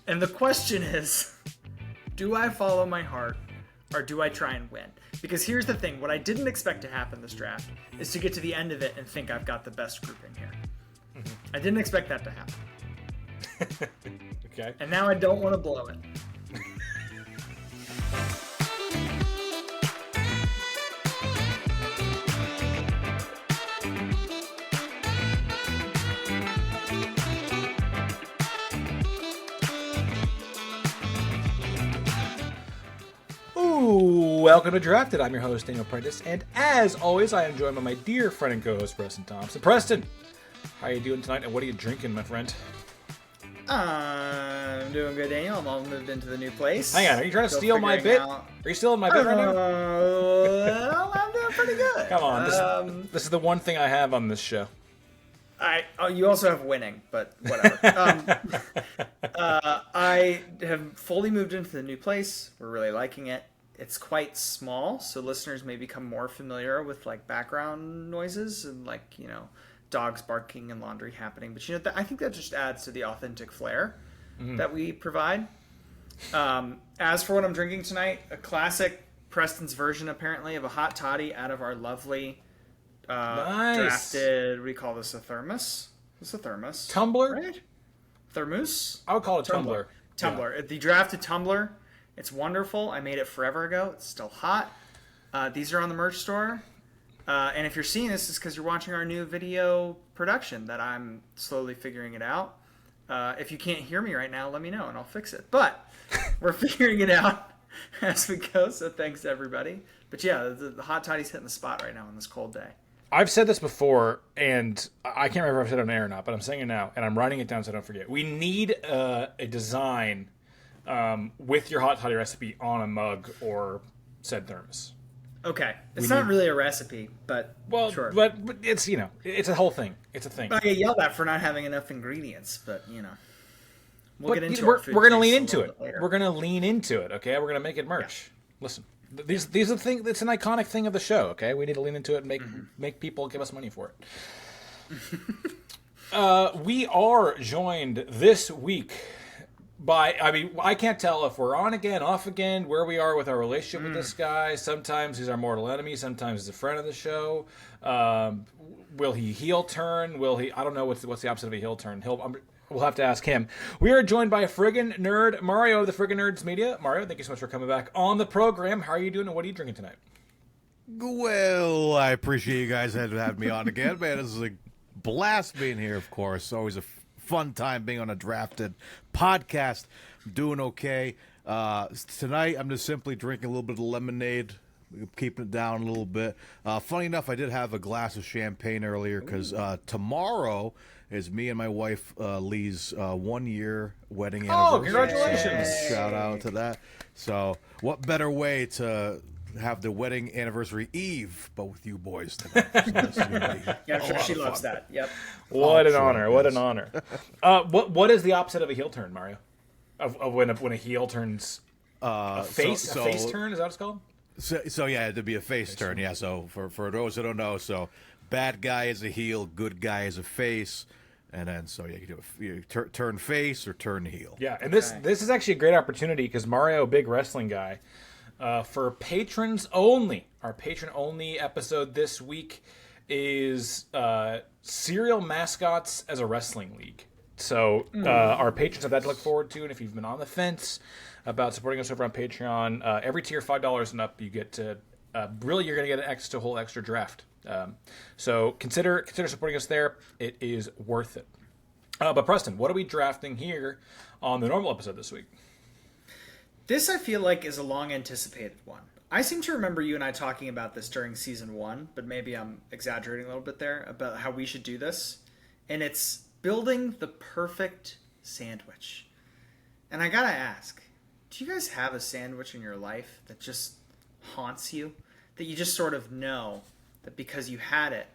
And the question is, do I follow my heart or do I try and win? Because here's the thing, what I didn't expect to happen this draft is to get to the end of it and think I've got the best group in here. I didn't expect that to happen. Okay. And now I don't want to blow it. Welcome to Drafted. I'm your host, Daniel Prentice, and as always, I am joined by my dear friend and co-host, Preston Thompson. Preston, how are you doing tonight, and what are you drinking, my friend? I'm doing good, Daniel. I'm all moved into the new place. Hang on, are you trying to steal my bit? Are you stealing my bit right now? Well, I'm doing pretty good. Come on, this is the one thing I have on this show. You also have winning, but whatever. I have fully moved into the new place. We're really liking it. It's quite small, so listeners may become more familiar with like background noises and like, you know, dogs barking and laundry happening. But you know, I think that just adds to the authentic flair that we provide. As for what I'm drinking tonight, a classic Preston's version apparently of a hot toddy out of our lovely drafted. What do you call this? A thermos? This is a thermos. Tumbler? Right? Thermos? I would call it tumbler. Tumbler. Yeah. The drafted tumbler. It's wonderful. I made it forever ago. It's still hot. These are on the merch store. And if you're seeing this, it's because you're watching our new video production that I'm slowly figuring it out. If you can't hear me right now, let me know and I'll fix it. But we're figuring it out as we go, so thanks to everybody. But yeah, the hot toddy's hitting the spot right now on this cold day. I've said this before, and I can't remember if I've said it on air or not, but I'm saying it now, and I'm writing it down so I don't forget. We need a design with your hot toddy recipe on a mug or said thermos. Okay. It's not really a recipe, but sure. But it's, you know, it's a whole thing. It's a thing. I get yelled at for not having enough ingredients, but, you know. We're going to lean into it. We're going to lean into it, okay? We're going to make it merch. Yeah. Listen, these are the things, it's an iconic thing of the show, okay? We need to lean into it and make people give us money for it. We are joined this week by, I can't tell if we're on again, off again, where we are with our relationship with this guy. Sometimes he's our mortal enemy. Sometimes he's a friend of the show. Will he heel turn? Will he? I don't know what's the opposite of a heel turn. We'll have to ask him. We are joined by Friggin Nerd Mario of the Friggin Nerds Media. Mario, thank you so much for coming back on the program. How are you doing, and what are you drinking tonight? Well, I appreciate you guys having me on again, man. This is a blast being here, of course. Always a fun time being on a drafted podcast. I'm doing okay. Tonight, I'm just simply drinking a little bit of lemonade, keeping it down a little bit. Funny enough, I did have a glass of champagne earlier because tomorrow is me and my wife Lee's 1-year wedding anniversary. Oh, congratulations. So, shout out to that. So what better way to have the wedding anniversary eve, but with you boys tonight. Yeah, I'm sure she loves that. Yep. What an honor. What an honor. What is the opposite of a heel turn, Mario? Of when a heel turns a face turn? Is that what it's called? So yeah, it'd be a face turn. Yeah. So for those who don't know, so bad guy is a heel, good guy is a face. And then, so yeah, you do turn face or turn heel. Yeah, and this is actually a great opportunity because Mario, big wrestling guy, for patrons only. Our patron only episode this week is serial mascots as a wrestling league. So our patrons have that to look forward to, and if you've been on the fence about supporting us over on Patreon, every tier $5 and up, you get to really you're going to get access to a whole extra draft. So consider supporting us there. It is worth it. But Preston, what are we drafting here on the normal episode this week? This, I feel like, is a long-anticipated one. I seem to remember you and I talking about this during season 1, but maybe I'm exaggerating a little bit there about how we should do this. And it's building the perfect sandwich. And I gotta ask, do you guys have a sandwich in your life that just haunts you? That you just sort of know that because you had it,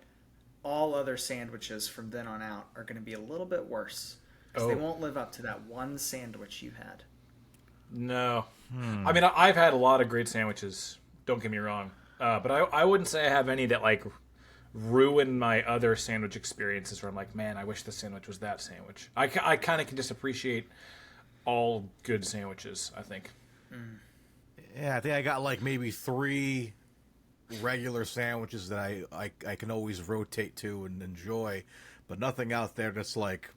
all other sandwiches from then on out are going to be a little bit worse. Because they won't live up to that one sandwich you had. No. I mean, I've had a lot of great sandwiches, don't get me wrong. But I wouldn't say I have any that, like, ruin my other sandwich experiences where I'm like, man, I wish the sandwich was that sandwich. I kind of can just appreciate all good sandwiches, I think. Yeah, I think I got like maybe 3 regular sandwiches that I can always rotate to and enjoy, but nothing out there that's like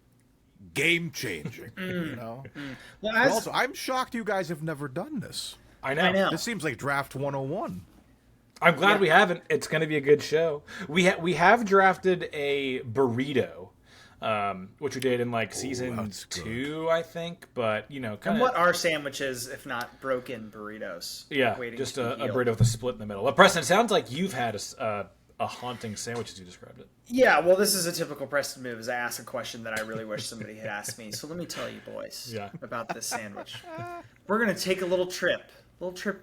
game changing. You know. Well, But also, I'm shocked you guys have never done this. I know. I know. This seems like Draft 101. I'm glad we haven't. It's going to be a good show. We have drafted a burrito, which we did in like season that's good. 2, I think. But kind And of what are sandwiches if not broken burritos? Waiting just to a be healed? burrito with a split in the middle. Well, Preston, it sounds like you've had a haunting sandwich as you described it. Yeah, well, this is a typical Preston move. Is I ask a question that I really wish somebody had asked me. So let me tell you, boys, about this sandwich. We're gonna take a little trip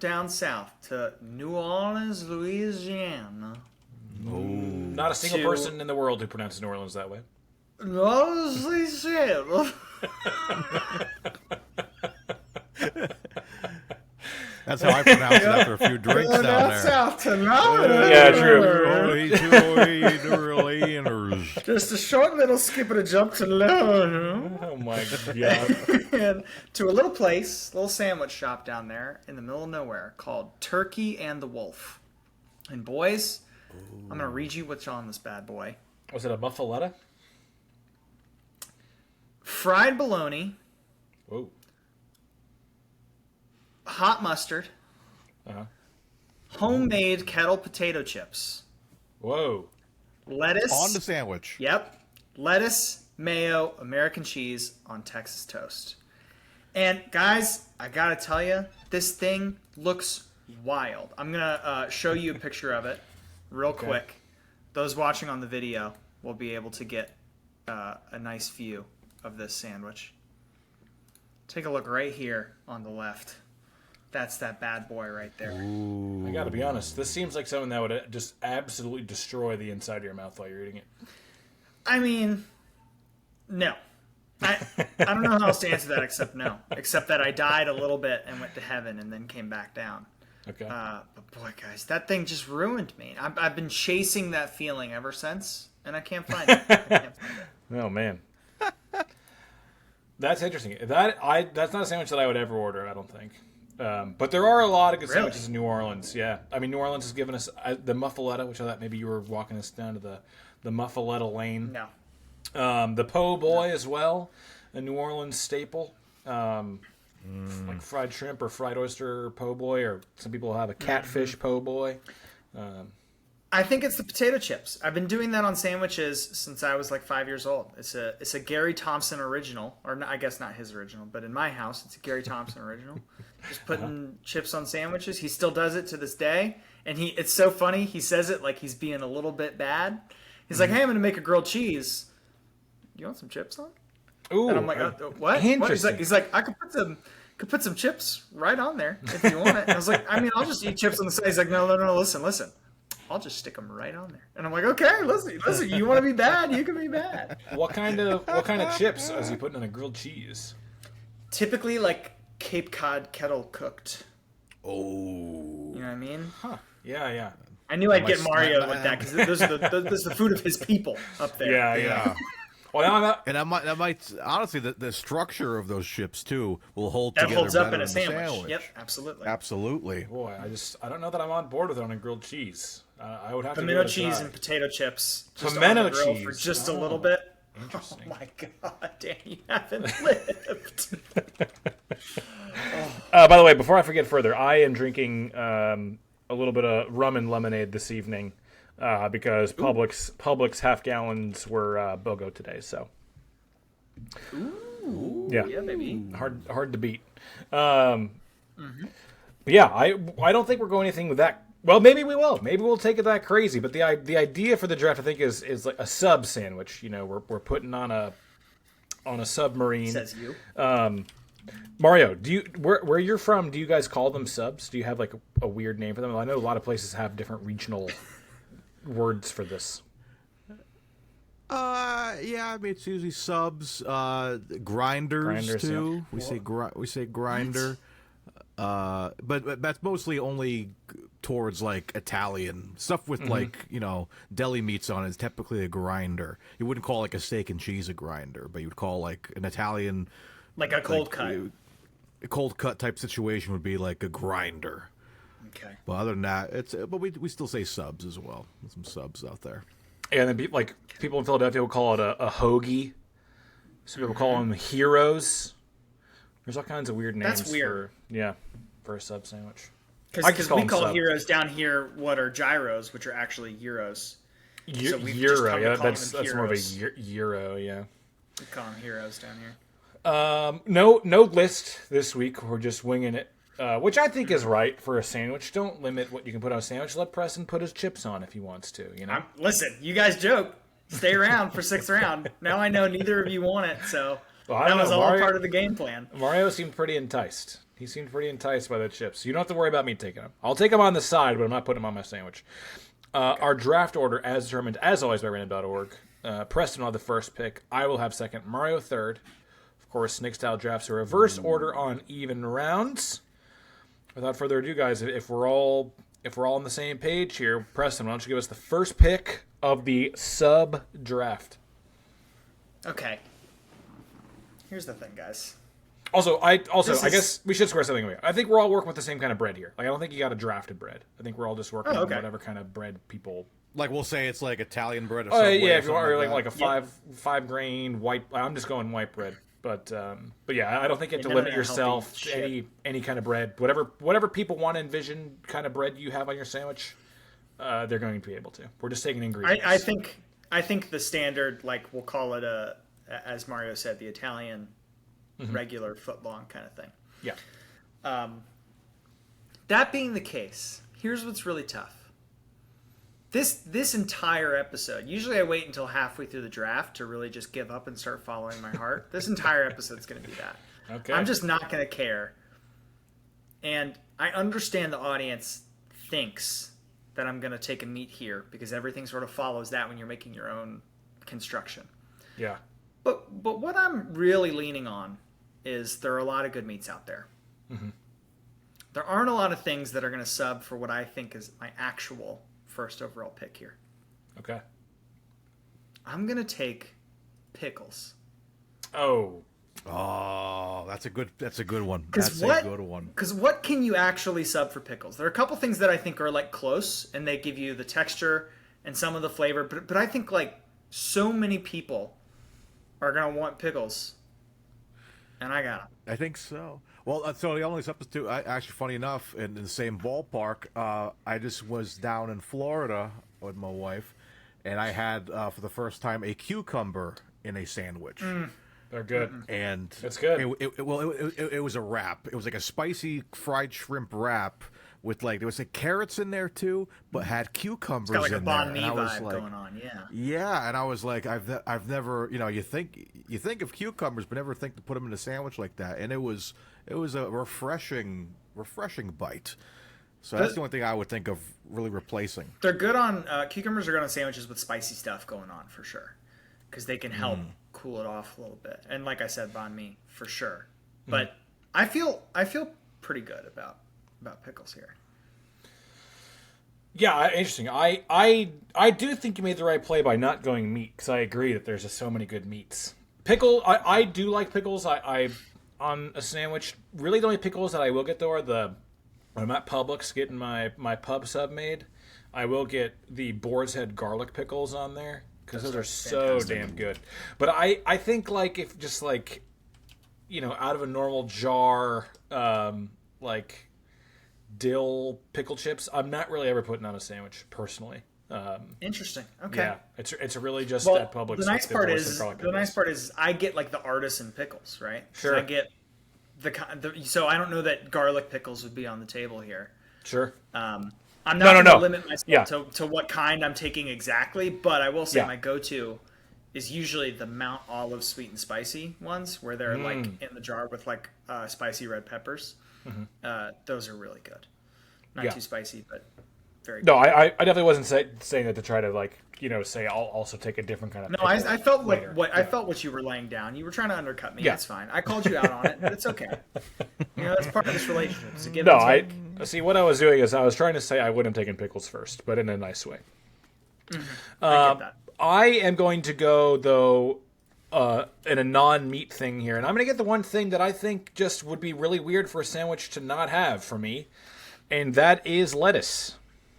down south to New Orleans, Louisiana. Not a single person in the world who pronounces New Orleans that way. New Orleans, Louisiana. That's how I pronounce it after a few drinks down there. South tonight. Yeah, true. Just a short little skip and a jump to low. Oh my god. And to a little place, little sandwich shop down there in the middle of nowhere called Turkey and the Wolf. And boys, I'm gonna read you what's on this bad boy. Was it a muffaletta? Fried bologna, Whoa. hot mustard, Uh-huh. homemade kettle potato chips, Whoa. lettuce. On the sandwich. Yep. Lettuce, mayo, American cheese on Texas toast. And guys, I gotta tell you, this thing looks wild. I'm gonna show you a picture of it real quick. Those watching on the video will be able to get a nice view of this sandwich. Take a look right here on the left. That's that bad boy right there. I gotta be honest, this seems like something that would just absolutely destroy the inside of your mouth while you're eating it. I mean, no. I don't know how else to answer that except no. Except that I died a little bit and went to heaven and then came back down. Okay. But boy, guys, that thing just ruined me. I've been chasing that feeling ever since, and I can't find it. Oh man. That's interesting. That's not a sandwich that I would ever order, I don't think. But there are a lot of good sandwiches in New Orleans. Yeah, I mean New Orleans has given us the muffaletta, which I thought maybe you were walking us down to the muffaletta lane. No. The po' boy as well, a New Orleans staple. Like fried shrimp or fried oyster po' boy, or some people have a catfish po' boy. I think it's the potato chips. I've been doing that on sandwiches since I was like 5 years old. It's a Gary Thompson original, or I guess not his original, but in my house it's a Gary Thompson original. Just putting chips on sandwiches. He still does it to this day, and it's so funny. He says it like he's being a little bit bad. He's like, "Hey, I'm going to make a grilled cheese. You want some chips on?" Ooh, And I'm like, "What?" Interesting. He's like, "I could put some chips right on there if you want it." And I was like, "I mean, I'll just eat chips on the side." He's like, "No, listen. I'll just stick them right on there." And I'm like, "Okay, listen. You want to be bad? You can be bad." What kind of chips is he putting on a grilled cheese? Typically, like Cape Cod kettle cooked. Oh. You know what I mean? Huh. Yeah. I knew I'd get Mario with that because those are the food of his people up there. Yeah. Well, now And that might honestly, the structure of those chips too will hold That together holds up better in a than the sandwich. Yep, absolutely. Absolutely. boy, I don't know that I'm on board with it on a grilled cheese. I would have to Pimento give it a cheese try. and potato chips. Just Pimento on the grill for cheese. just a little bit. Interesting. Oh my god, Dan, you haven't lived. By the way, before I forget further, I am drinking a little bit of rum and lemonade this evening because Publix half gallons were BOGO today. So, yeah, baby. hard to beat. But yeah, I don't think we're going anything with that. Well, maybe we will. Maybe we'll take it that crazy. But the idea for the draft, I think, is like a sub sandwich. You know, we're putting on a submarine. Says you. Mario, where you're from? Do you guys call them subs? Do you have like a weird name for them? I know a lot of places have different regional words for this. Yeah, I mean it's usually subs, grinders too. Yeah. We say grinder. But that's mostly only towards like Italian stuff with like, deli meats on it is typically a grinder. You wouldn't call like a steak and cheese a grinder, but you would call like an Italian Like a cold cut. cold cut type situation would be like a grinder. Okay. But other than that, but we still say subs as well. There's some subs out there. And then people in Philadelphia will call it a hoagie. Some people call them heroes. There's all kinds of weird names. That's weird. For a sub sandwich. Because we call heroes down here what are gyros, which are actually euros. So Euro, yeah, that's more of a Euro, yeah. We call them heroes down here. No list this week. We're just winging it, which I think is right for a sandwich. Don't limit what you can put on a sandwich. Let Preston put his chips on if he wants to. You know. Listen, you guys joke. Stay around for 6th round. Now I know neither of you want it, so that was all part of the game plan. Mario seemed pretty enticed. He seemed pretty enticed by the chips. You don't have to worry about me taking them. I'll take them on the side, but I'm not putting them on my sandwich. Our draft order, as determined, as always, by random.org. Preston will have the first pick. I will have second. Mario third. Of course, Snake-style drafts are reverse order on even rounds. Without further ado, guys, if we're all on the same page here, Preston, why don't you give us the first pick of the sub draft? Okay. Here's the thing, guys. I guess we should square something away. I think we're all working with the same kind of bread here. Like, I don't think you got a drafted bread. I think we're all just working on whatever kind of bread people. Like, we'll say it's like Italian bread or something. Subway Yeah, if you are like a five grain white. I'm just going white bread. But yeah, I don't think you have to limit yourself to any kind of bread. Whatever people want to envision kind of bread you have on your sandwich, they're going to be able to. We're just taking ingredients. I think the standard, like we'll call it as Mario said, the Italian regular foot-long kind of thing. Yeah. That being the case, here's what's really tough. This entire episode, usually I wait until halfway through the draft to really just give up and start following my heart. This entire episode's going to be that. Okay. I'm just not going to care. And I understand the audience thinks that I'm going to take a meat here because everything sort of follows that when you're making your own construction. Yeah. But what I'm really leaning on is there are a lot of good meats out there. Mm-hmm. There aren't a lot of things that are going to sub for what I think is my actual first overall pick here. Okay. I'm going to take pickles. Oh, that's a good one. That's a good one. Because what can you actually sub for pickles? There are a couple things that I think are like close, and they give you the texture and some of the flavor. But I think like so many people are going to want pickles, and I got them. I think so. Well, so the only substitute, actually, funny enough, in the same ballpark, I just was down in Florida with my wife, and I had, for the first time, a cucumber in a sandwich. They're good. And it's good. It was a wrap. It was like a spicy fried shrimp wrap with there was carrots in there too, but had cucumbers in there. It's got like a banh mi vibe vibe going on, yeah. Yeah, and I was like, I've never, you think of cucumbers, but never think to put them in a sandwich like that. And it was a refreshing bite. So that's the only thing I would think of really replacing. They're good on cucumbers are good on sandwiches with spicy stuff going on for sure, because they can help cool it off a little bit. And like I said, banh mi for sure. But I feel pretty good about pickles here. Yeah, interesting. I do think you made the right play by not going meat, because I agree that there's just so many good meats. Pickle, I do like pickles. I on a sandwich. Really, the only pickles that I will get though are when I'm at Publix getting my pub sub made. I will get the Boar's Head garlic pickles on there because those are so damn good. But I think if just out of a normal jar dill pickle chips, I'm not really ever putting on a sandwich personally. Interesting. Okay. Yeah, it's really just at Publix. The nice part is I get the artisan pickles, right? Sure. So I get so I don't know that garlic pickles would be on the table here. Sure. I'm not going to limit myself to what kind I'm taking exactly, but I will say my go-to is usually the Mount Olive sweet and spicy ones, where they're in the jar with spicy red peppers. Those are really good. Not too spicy, but very good. No, I definitely wasn't saying that to try to say I'll also take a different kind of. No, I felt I felt what you were laying down. You were trying to undercut me. Yeah. That's fine. I called you out on it, but it's okay. That's part of this relationship. It's a give and take. See what I was doing is I was trying to say I wouldn't have taken pickles first, but in a nice way. I get that. I am going to go though in a non-meat thing here, and I'm gonna get the one thing that I think just would be really weird for a sandwich to not have for me, and that is lettuce.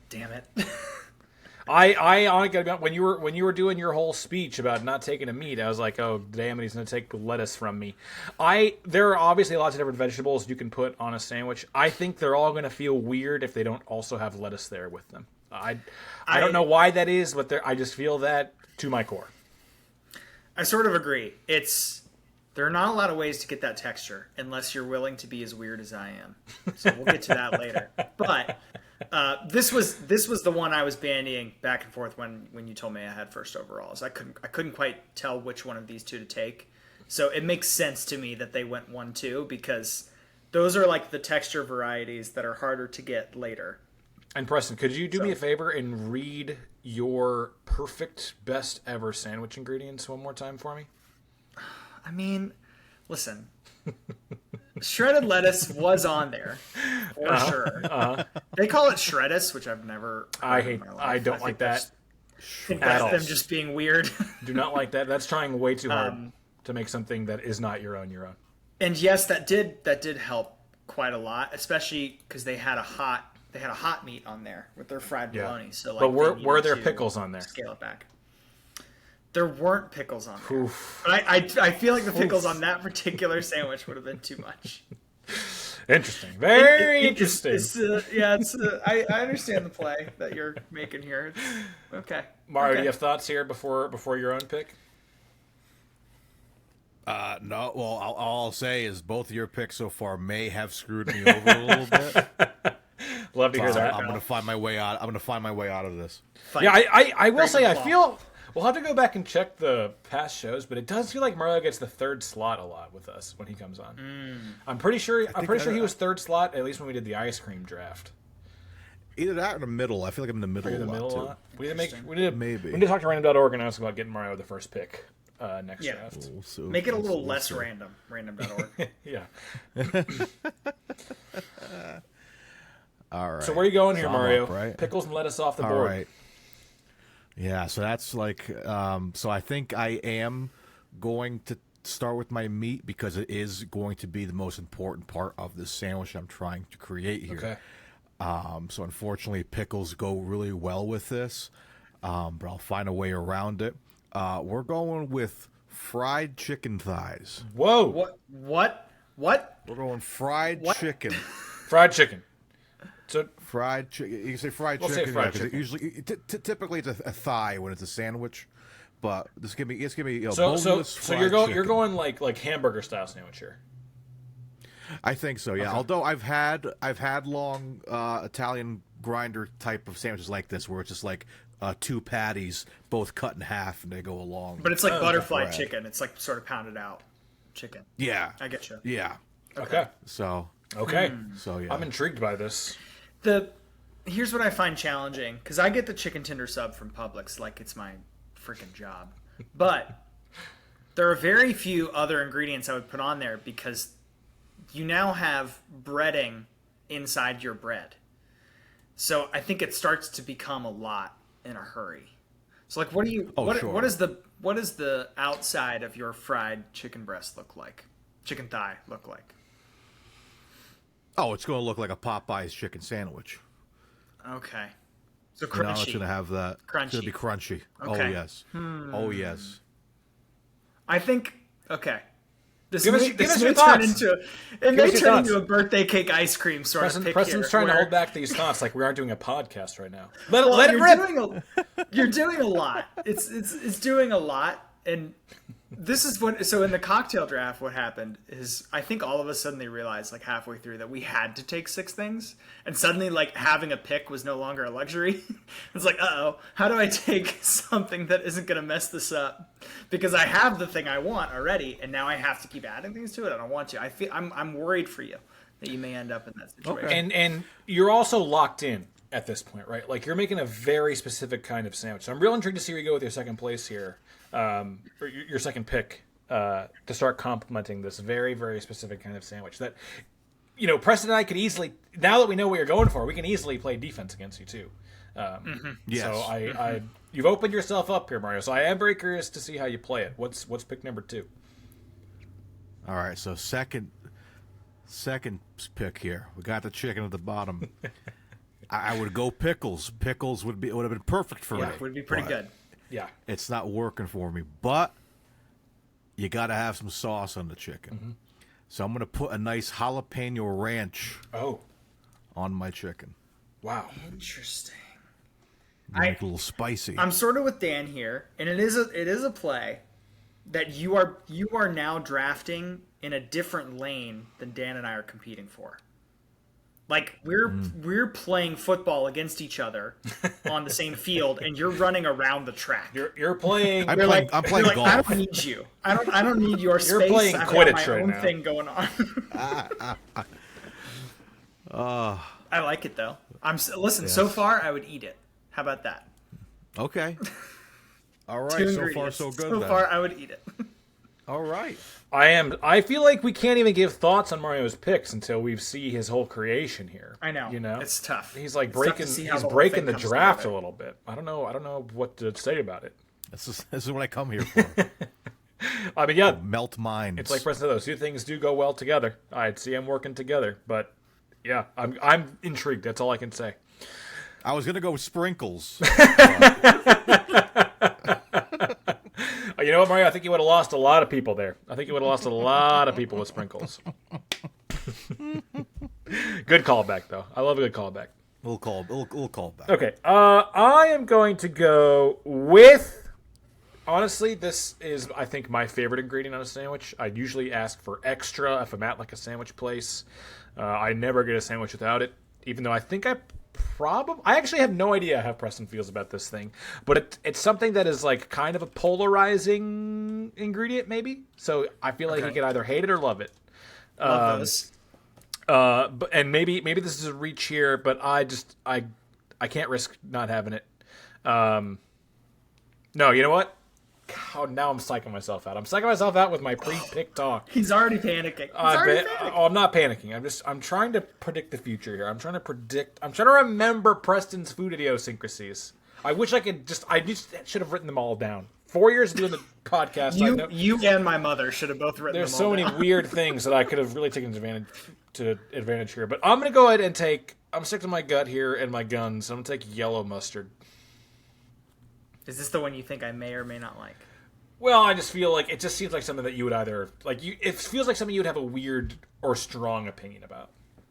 Damn it. I gotta be honest, when you were doing your whole speech about not taking a meat, I was like, oh damn it, he's gonna take lettuce from me. There are obviously lots of different vegetables you can put on a sandwich. I think they're all gonna feel weird if they don't also have lettuce there with them. I don't know why that is, but I just feel that to my core. I sort of agree. There are not a lot of ways to get that texture unless you're willing to be as weird as I am. So we'll get to that later. But this was the one I was bandying back and forth when you told me I had first overalls. I couldn't quite tell which one of these two to take. So it makes sense to me that they went 1-2 because those are like the texture varieties that are harder to get later. And Preston, could you do me a favor and read your perfect best ever sandwich ingredients one more time for me? I mean, listen. Shredded lettuce was on there for sure. They call it shreddus, which I've never. I don't like that. I think that's them just being weird. Do not like that. That's trying way too hard to make something that is not your own. And yes, that did help quite a lot, especially because they had a hot meat on there with their fried bologna. So, like, but were there pickles on there? Scale it back. There weren't pickles on there. But I feel like the pickles on that particular sandwich would have been too much. Interesting. Very interesting. I understand the play that you're making here. Okay. Mario, do you have thoughts here before your own pick? No. Well, all I'll say is both of your picks so far may have screwed me over a little bit. Love to hear that. I'm gonna find my way out. I'm gonna find my way out of this. Yeah, I will say I feel we'll have to go back and check the past shows, but it does feel like Mario gets the third slot a lot with us when he comes on. I'm pretty sure he was third slot at least when we did the ice cream draft. Either that or the middle. I feel like I'm in the middle a lot too. We need to talk to random.org and ask about getting Mario the first pick next draft. Make it a little less random. Random.org. Yeah. All right. So where are you going here, Mario? Up, right? Pickles and lettuce off the board. All right. Yeah, so that's like, so I think I am going to start with my meat because it is going to be the most important part of the sandwich I'm trying to create here. Okay. So unfortunately, pickles go really well with this, but I'll find a way around it. We're going with fried chicken thighs. Whoa. What? We're going fried chicken. Fried chicken. So fried chicken. You can say fried we'll chicken. Say fried chicken. Usually, typically, it's a thigh when it's a sandwich. But it's gonna be so you're going like hamburger style sandwich here. I think so. Yeah. Okay. Although I've had long Italian grinder type of sandwiches like this where it's just like 2 patties both cut in half and they go along. But it's like butterfly chicken. It's like sort of pounded out chicken. Yeah. I get you. Yeah. Okay. So. Okay. So yeah. I'm intrigued by this. Here's what I find challenging because I get the chicken tender sub from Publix like it's my freaking job, but there are very few other ingredients I would put on there because you now have breading inside your bread, so I think it starts to become a lot in a hurry. So like, what does the outside of your fried chicken breast look like? Chicken thigh look like? Oh, it's going to look like a Popeye's chicken sandwich. Okay. So crunchy. It's going to have that. Crunchy. It's going to be crunchy. Okay. Oh, yes. Oh, yes. I think, okay. Give us your thoughts. It may turn into a birthday cake ice cream sort of pick Preston's here, trying to hold back these thoughts like we aren't doing a podcast right now. Let it rip. You're doing a lot. It's doing a lot. And this is so in the cocktail draft, what happened is I think all of us suddenly realized like halfway through that we had to take 6 things. And suddenly like having a pick was no longer a luxury. It's like, how do I take something that isn't going to mess this up? Because I have the thing I want already. And now I have to keep adding things to it. I don't want to. I'm worried for you that you may end up in that situation. Okay. And you're also locked in at this point, right? Like you're making a very specific kind of sandwich. So I'm real intrigued to see where you go with your second place here. Or your second pick to start complementing this very, very specific kind of sandwich that Preston and I could easily, now that we know what you're going for, we can easily play defense against you too. Yes. So you've opened yourself up here, Mario. So I am very curious to see how you play it. What's pick number 2? All right, so second pick here. We got the chicken at the bottom. I would go pickles. Pickles would have been perfect for me. Would be pretty good. Yeah. It's not working for me, but you got to have some sauce on the chicken. Mm-hmm. So I'm going to put a nice jalapeno ranch Oh, on my chicken. wow. Interesting. Make it a little spicy. I'm sort of with Dan here, and it is a play that you are now drafting in a different lane than Dan and I are competing for. Like we're playing football against each other on the same field, and you're running around the track. You're playing. I'm You're playing golf. I don't need you. I don't need your space. You're playing I've Quidditch got my right own now. thing going on. I like it though. Listen. So far, I would eat it. How about that? Okay. All right, Two so far ingredients. so good So then. far, I would eat it. All right. I feel like we can't even give thoughts on Mario's picks until we see his whole creation here. I know. It's tough. He's like It's tough to breaking. see how He's the whole breaking thing the comes draft together. a little bit. I don't know what to say about it. This is what I come here for. I mean, yeah, Melt minds. it's like Preston. Those two things do go well together. I'd see them working together, but yeah, I'm intrigued. That's all I can say. I was going to go with sprinkles. You know what, Mario? I think you would have lost a lot of people there. I think you would have lost a lot of people with sprinkles. Good callback, though. I love a good callback. We'll call back. Okay, I am going to go with. Honestly, this is, I think, my favorite ingredient on a sandwich. I usually ask for extra if I'm at like a sandwich place. I never get a sandwich without it, even though I think I actually have no idea how Preston feels about this thing, but it's something that is like kind of a polarizing ingredient, maybe. So I feel like he could either hate it or love it. Love those. And maybe this is a reach here, but I can't risk not having it. No, you know what? Oh, now I'm psyching myself out. I'm psyching myself out with my pre-pick talk. He's already panicking. Panicking. I'm not panicking. I'm trying to predict the future here. I'm trying to remember Preston's food idiosyncrasies. I wish I just should have written them all down. 4 years of doing the podcast. You and my mother should have both written There's them so all many down. weird things that I could have really taken advantage here. But I'm going to go ahead and I'm sticking to my gut here and my guns. I'm going to take yellow mustard. Is this the one you think I may or may not like? Well, I just feel like it just seems like something that you would either like. It feels like something you would have a weird or strong opinion about.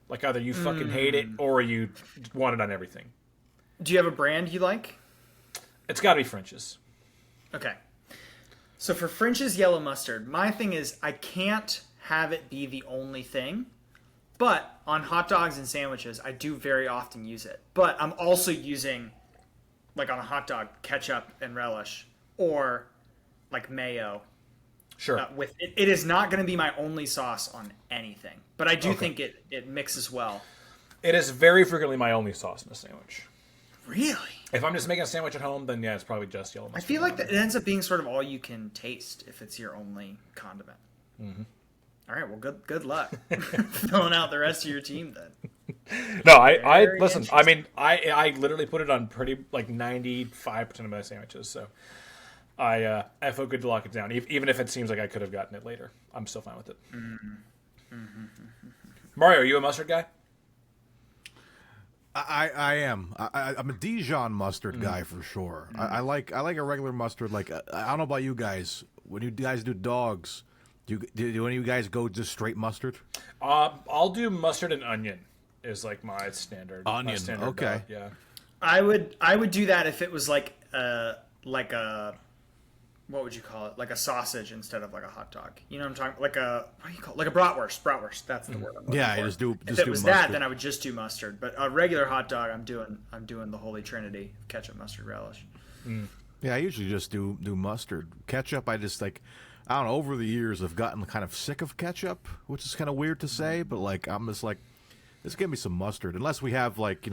Like either you fucking hate it or you want it on everything. Do you have a brand you like? It's got to be French's. Okay. So for French's yellow mustard, my thing is I can't have it be the only thing. But on hot dogs and sandwiches, I do very often use it. But I'm also using, like on a hot dog, ketchup and relish, or like mayo. Sure. With it, it is not going to be my only sauce on anything, but I do think it mixes well. It is very frequently my only sauce in a sandwich. Really? If I'm just making a sandwich at home, then yeah, it's probably just yellow I mustard. feel like that it ends up being sort of all you can taste if it's your only condiment. Mm-hmm. All right, well, good luck filling out the rest of your team then. No, I Very listen. I mean, I literally put it on pretty like 95% of my sandwiches. So I feel good to lock it down, even if it seems like I could have gotten it later. I'm still fine with it. Mario, are you a mustard guy? I am. I'm a Dijon mustard guy for sure. I like a regular mustard. Like I don't know about you guys. When you guys do dogs, do any of you guys go just straight mustard? I'll do mustard and onion. Is like my standard. Onion, my standard okay. dog, yeah. I would do that if it was like a what would you call it? Like a sausage instead of like a hot dog. You know what I'm talking? Like a what do you call it? Like a bratwurst. Bratwurst. That's the word. I'm looking Yeah, for. just do If it was mustard. that, then I would just do mustard. But a regular hot dog, I'm doing the holy trinity: ketchup, mustard, relish. Yeah, I usually just do mustard. Ketchup, I just like. I don't know. Over the years, I've gotten kind of sick of ketchup, which is kind of weird to say, but like I'm just like, just give me some mustard. Unless we have like you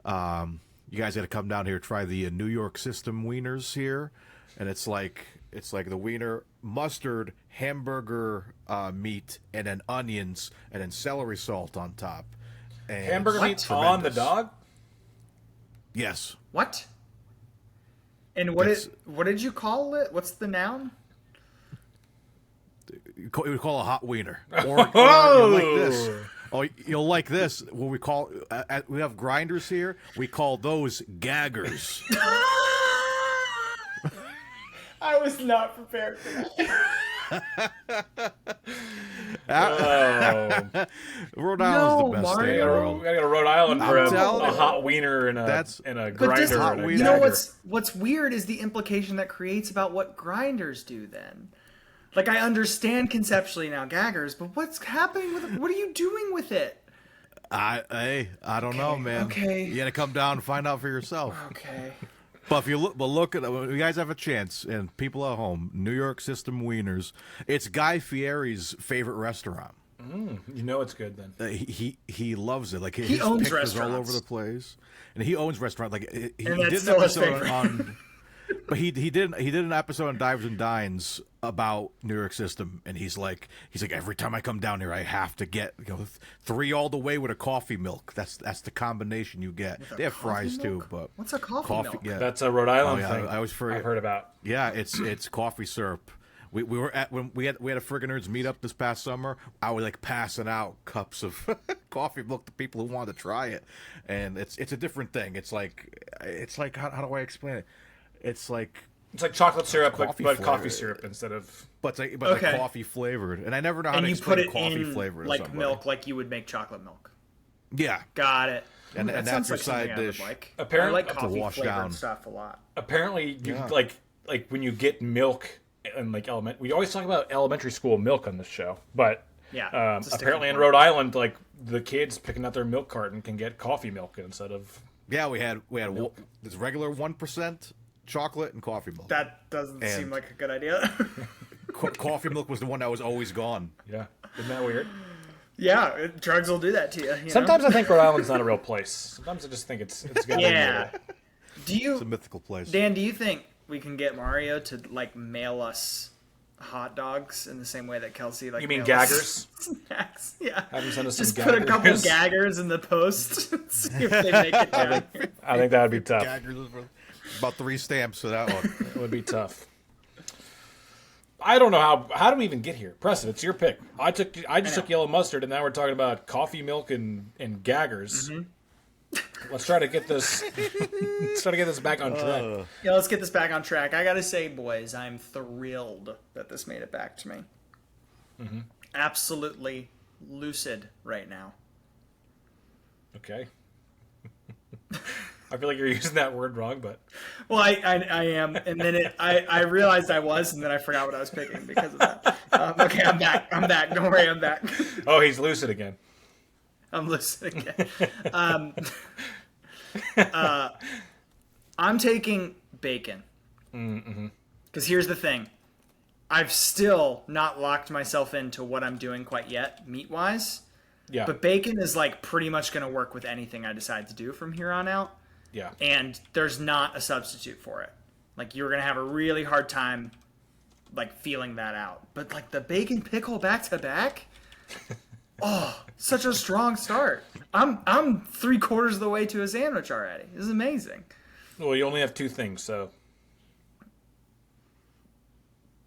guys got to come down here try the New York system wieners here, and it's like It's like the wiener, mustard, hamburger meat, and then onions, and then celery salt on top. And Hamburger meat it's on the tremendous. dog? Yes. What? And what did you call it? What's the noun? You would call a hot wiener. Or you'll like this. Oh, you'll like this. What we call we have grinders here. We call those gaggers. I was not prepared for that. Rhode Island's the best state in the Mario. world. We gotta go to Rhode Island for a telling you. hot wiener and a But grinder. hot And a wiener- You know dagger. what's weird is the implication that creates about what grinders do then. Like, I understand conceptually now gaggers, but what's happening with it? What are you doing with it? I don't know, man. okay. You gotta come down and find out for yourself. Okay. But if you look at when you guys have a chance, and people at home, New York System Wieners. It's Guy Fieri's favorite restaurant. You know it's good then. He loves it. Like He his owns pictures all restaurants. over the place, and he owns restaurant. Like he And did that's an still his episode favorite. on, but he did an episode on Dives and Dines about New York System, and he's like every time I come down here, I have to get 3 all the way with a coffee milk. That's the combination you get. They have fries Coffee too, milk? but What's a coffee milk? Yeah, That's a Rhode Island yeah, thing. I always forget. I've heard about. Yeah, it's coffee syrup. We were at when we had a Friggin Nerds meetup this past summer. I was like passing out cups of coffee milk to people who wanted to try it, and it's a different thing. It's like how do I explain it? It's like chocolate syrup, coffee but flavor. coffee syrup instead of. but like Okay. coffee flavored, and I never know how And to you explain put it coffee in flavor to like somebody. milk, like you would make chocolate milk. Yeah, Got it. And- Ooh, and that sounds that's your like side something I would dish. like. Apparently- I like to coffee wash flavored down. stuff a lot. Apparently, you Yeah. like when you get milk and we always talk about elementary school milk on this show, but Yeah, it's a sticking apparently in point. Rhode Island, like the kids picking out their milk carton can get coffee milk instead of. yeah. We had this regular 1% chocolate and coffee milk. That doesn't seem And- like a good idea. Coffee milk was the one that was always gone. Yeah, isn't that weird? Yeah, drugs will do that to you. you Sometimes know? I think Rhode Island's not a real place. Sometimes I just think it's gonna Yeah. Do It's a you, mythical place. Dan? Do you think we can get Mario to like mail us hot dogs in the same way that Kelsey like? You mean mailed us gaggers? Snacks. Yeah. Have him send us Just some put a couple gaggers. gaggers in the post. See if they make it down. I think that would be tough. About 3 stamps for that one. It would be tough. I don't know how do we even get here? Preston, it's your pick. I just took yellow mustard, and now we're talking about coffee milk and gaggers. Let's try to get this. Let's try to get this back on track. Yeah, let's get this back on track. I gotta say, boys, I'm thrilled that this made it back to me. Absolutely lucid right now. Okay. I feel like you're using that word wrong, but Well, I am, and then I realized I was, and then I forgot what I was picking because of that. Okay, I'm back. Don't worry, I'm back. oh, he's lucid again. I'm listening again. I'm taking bacon. Because here's the thing. I've still not locked myself into what I'm doing quite yet, meat-wise. Yeah, But bacon is like pretty much going to work with anything I decide to do from here on out. yeah. And there's not a substitute for it. Like, you're going to have a really hard time, like, feeling that out. But, like, the bacon pickle back-to-back? Oh, such a strong start. I'm 3/4 of the way to a sandwich already. This is amazing. Well, you only have 2 things, so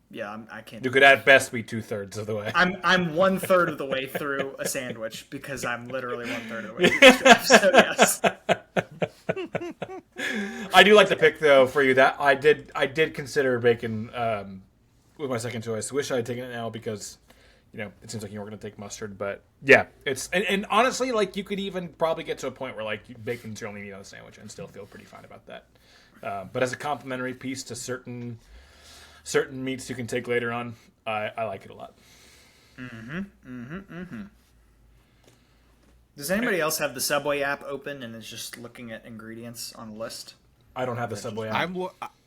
Yeah, I can't. you could at best be 2/3 of the way. I'm 1/3 of the way through a sandwich because I'm literally 1/3 of the way through the stretch. So, yes. I do like the pick though for you. That I did consider bacon with my second choice. Wish I had taken it now because it seems like you were going to take mustard. But yeah, it's and honestly, like you could even probably get to a point where like bacon's your only meat on the sandwich and still feel pretty fine about that. But as a complementary piece to certain meats you can take later on, I like it a lot. Does anybody else have the Subway app open and is just looking at ingredients on a list? I don't have the Subway app.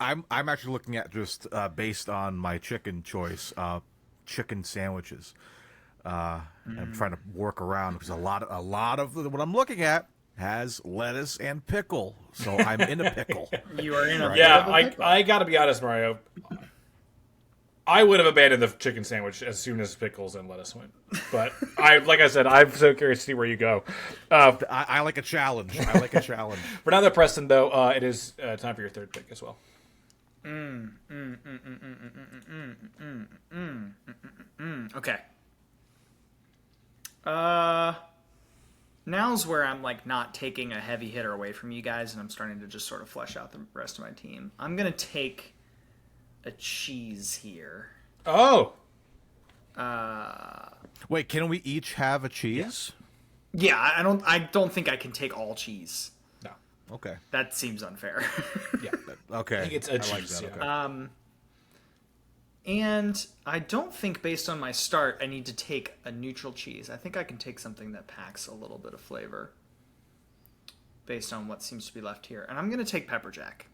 I'm actually looking at just based on my chicken choice, chicken sandwiches. I'm trying to work around because a lot of what I'm looking at has lettuce and pickle, so I'm in a pickle. You are in a Yeah, bit of a pickle. I got to be honest, Mario. I would have abandoned the chicken sandwich as soon as pickles and lettuce went. But like I said, I'm so curious to see where you go. I like a challenge. I like a challenge. For now, though, Preston, though, it is time for your third pick as well. Okay. Now's where I'm like not taking a heavy hitter away from you guys, and I'm starting to just sort of flesh out the rest of my team. I'm gonna take a cheese here. Oh. Wait, can we each have a cheese? Yeah, I don't think I can take all cheese. No. Okay. That seems unfair. Yeah. Okay. I think it's a cheese. like that. Yeah. Okay. And I don't think based on my start I need to take a neutral cheese. I think I can take something that packs a little bit of flavor based on what seems to be left here. And I'm going to take pepper jack.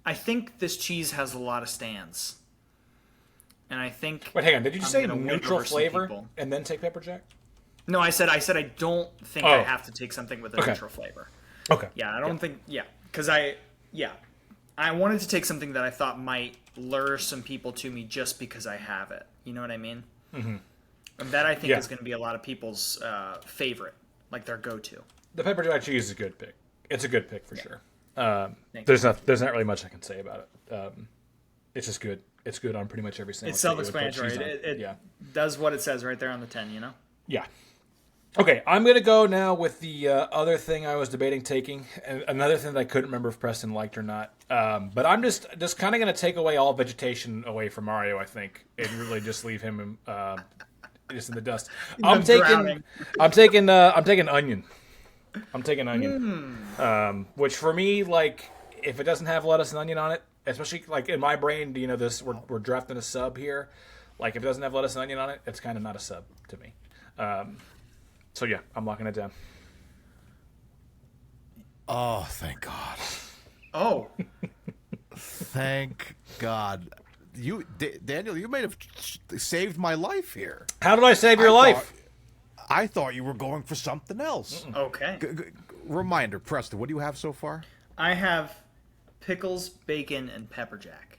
I think this cheese has a lot of stands. And I think... Wait, hang on. Did you just say gonna win neutral over some flavor people. and then take pepper jack? No, I said I don't think I Oh. have to take something with a Okay. neutral flavor. Okay. Yeah, I don't think... Yeah, because I wanted to take something that I thought might lure some people to me just because I have it. You know what I mean? Mm-hmm. And that I think is going to be a lot of people's favorite, like their go-to. The pepper jack cheese is a good pick. It's a good pick for sure. Thank There's not really much I can say about it. It's just good. It's good on pretty much every sandwich. It's that you would put self-explanatory. cheese on. It does what it says right there on the 10, you know? Yeah. Okay, I'm going to go now with the other thing I was debating taking, and another thing that I couldn't remember if Preston liked or not. But I'm just kind of going to take away all vegetation away from Mario, I think, and really just leave him just in the dust. I'm taking onion. I'm taking onion. Which for me, like, if it doesn't have lettuce and onion on it, especially like in my brain, you know, we're drafting a sub here. Like if it doesn't have lettuce and onion on it, it's kind of not a sub to me. So yeah, I'm locking it down. Oh, thank God. Oh. Thank God. Daniel, you may have saved my life here. How did I save your life? I thought you were going for something else. Okay. Reminder, Preston, what do you have so far? I have pickles, bacon, and pepper jack.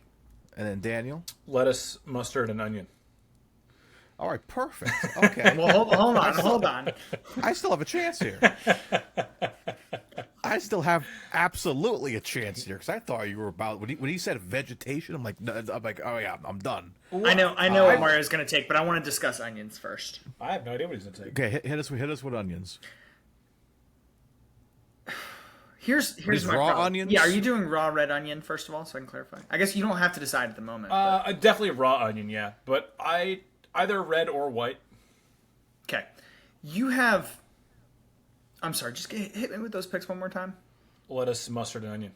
And then Daniel? Lettuce, mustard, and onion. All right, perfect. Okay. Well, hold on. I still have a chance here. I still have absolutely a chance here because I thought you were about when he said vegetation. I'm like, oh yeah, I'm done. I know what Mario's going to take, but I want to discuss onions first. I have no idea what he's going to take. Okay, hit us with onions. Here's my raw problem. onions? Yeah, are you doing raw red onion first of all, so I can clarify? I guess you don't have to decide at the moment. Definitely raw onion, yeah, but either red or white. Okay, you have. I'm sorry, just hit me with those picks one more time. Lettuce, mustard, and onion.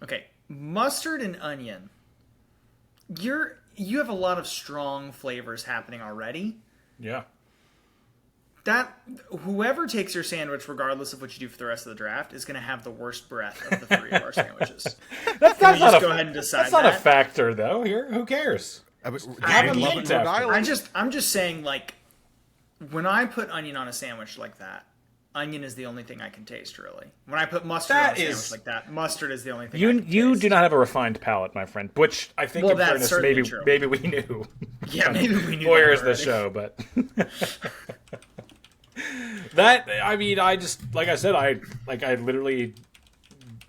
Okay, mustard and onion. You have a lot of strong flavors happening already. Yeah. That whoever takes your sandwich, regardless of what you do for the rest of the draft, is going to have the worst breath of the three of our sandwiches. That's Can we just go ahead and decide That's not that? a factor, though. Here, who cares? I mean, Have a love mint it in Rhode after. Island. I'm just saying, like, when I put onion on a sandwich like that, onion is the only thing I can taste, really. When I put mustard on a sandwich like that, mustard is the only thing I can You taste. do not have a refined palate, my friend. Which I think, Well, in that's fairness, certainly true. maybe we knew. Yeah, maybe we knew Lawyers that the already. show, but that I mean, I just like I said, I literally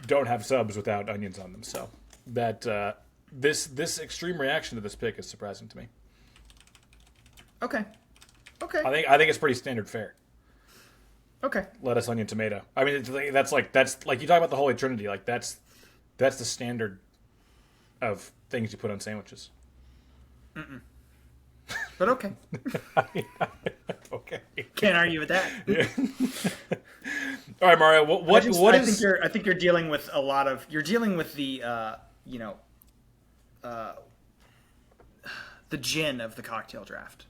don't have subs without onions on them. So that this extreme reaction to this pick is surprising to me. Okay. I think it's pretty standard fare. Okay. Lettuce, onion, tomato. I mean, that's like you talk about the Holy Trinity. Like that's the standard of things you put on sandwiches. But okay. Okay. Can't argue with that. All right, Mario. What is? I think you're dealing with a lot of. You're dealing with the the gin of the cocktail draft.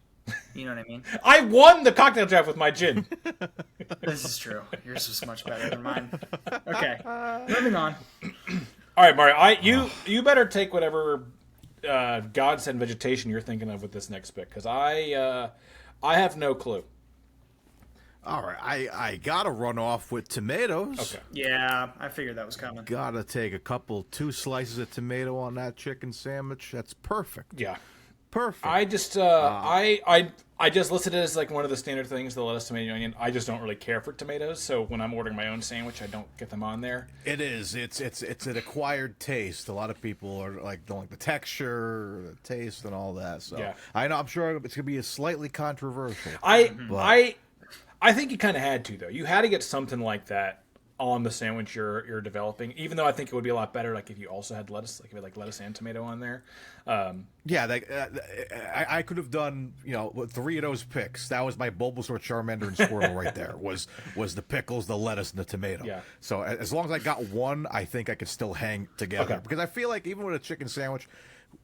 You know what I mean? I won the cocktail draft with my gin. This is true. Yours was much better than mine. Okay, moving on. All right, Mario. You better take whatever godsend vegetation you're thinking of with this next pick, because I have no clue. All right, I gotta run off with tomatoes. Okay. Yeah, I figured that was coming. Gotta take two slices of tomato on that chicken sandwich. That's perfect. Yeah. Perfect. I just I just listed it as like one of the standard things, the lettuce, tomato, onion. I just don't really care for tomatoes, so when I'm ordering my own sandwich, I don't get them on there. It is. It's an acquired taste. A lot of people are like don't like the texture, the taste, and all that. So Yeah. I know. I'm sure it's gonna be slightly controversial. I think you kind of had to though. You had to get something like that on the sandwich you're developing. Even though I think it would be a lot better like if you also had lettuce, like if you had like lettuce and tomato on there. Yeah, I could have done with 3 of those picks. That was my Bulbasaur, Charmander, and Squirtle right there. Was the pickles, the lettuce, and the tomato. Yeah. So as long as I got one, I think I could still hang together. Okay. Because I feel like even with a chicken sandwich,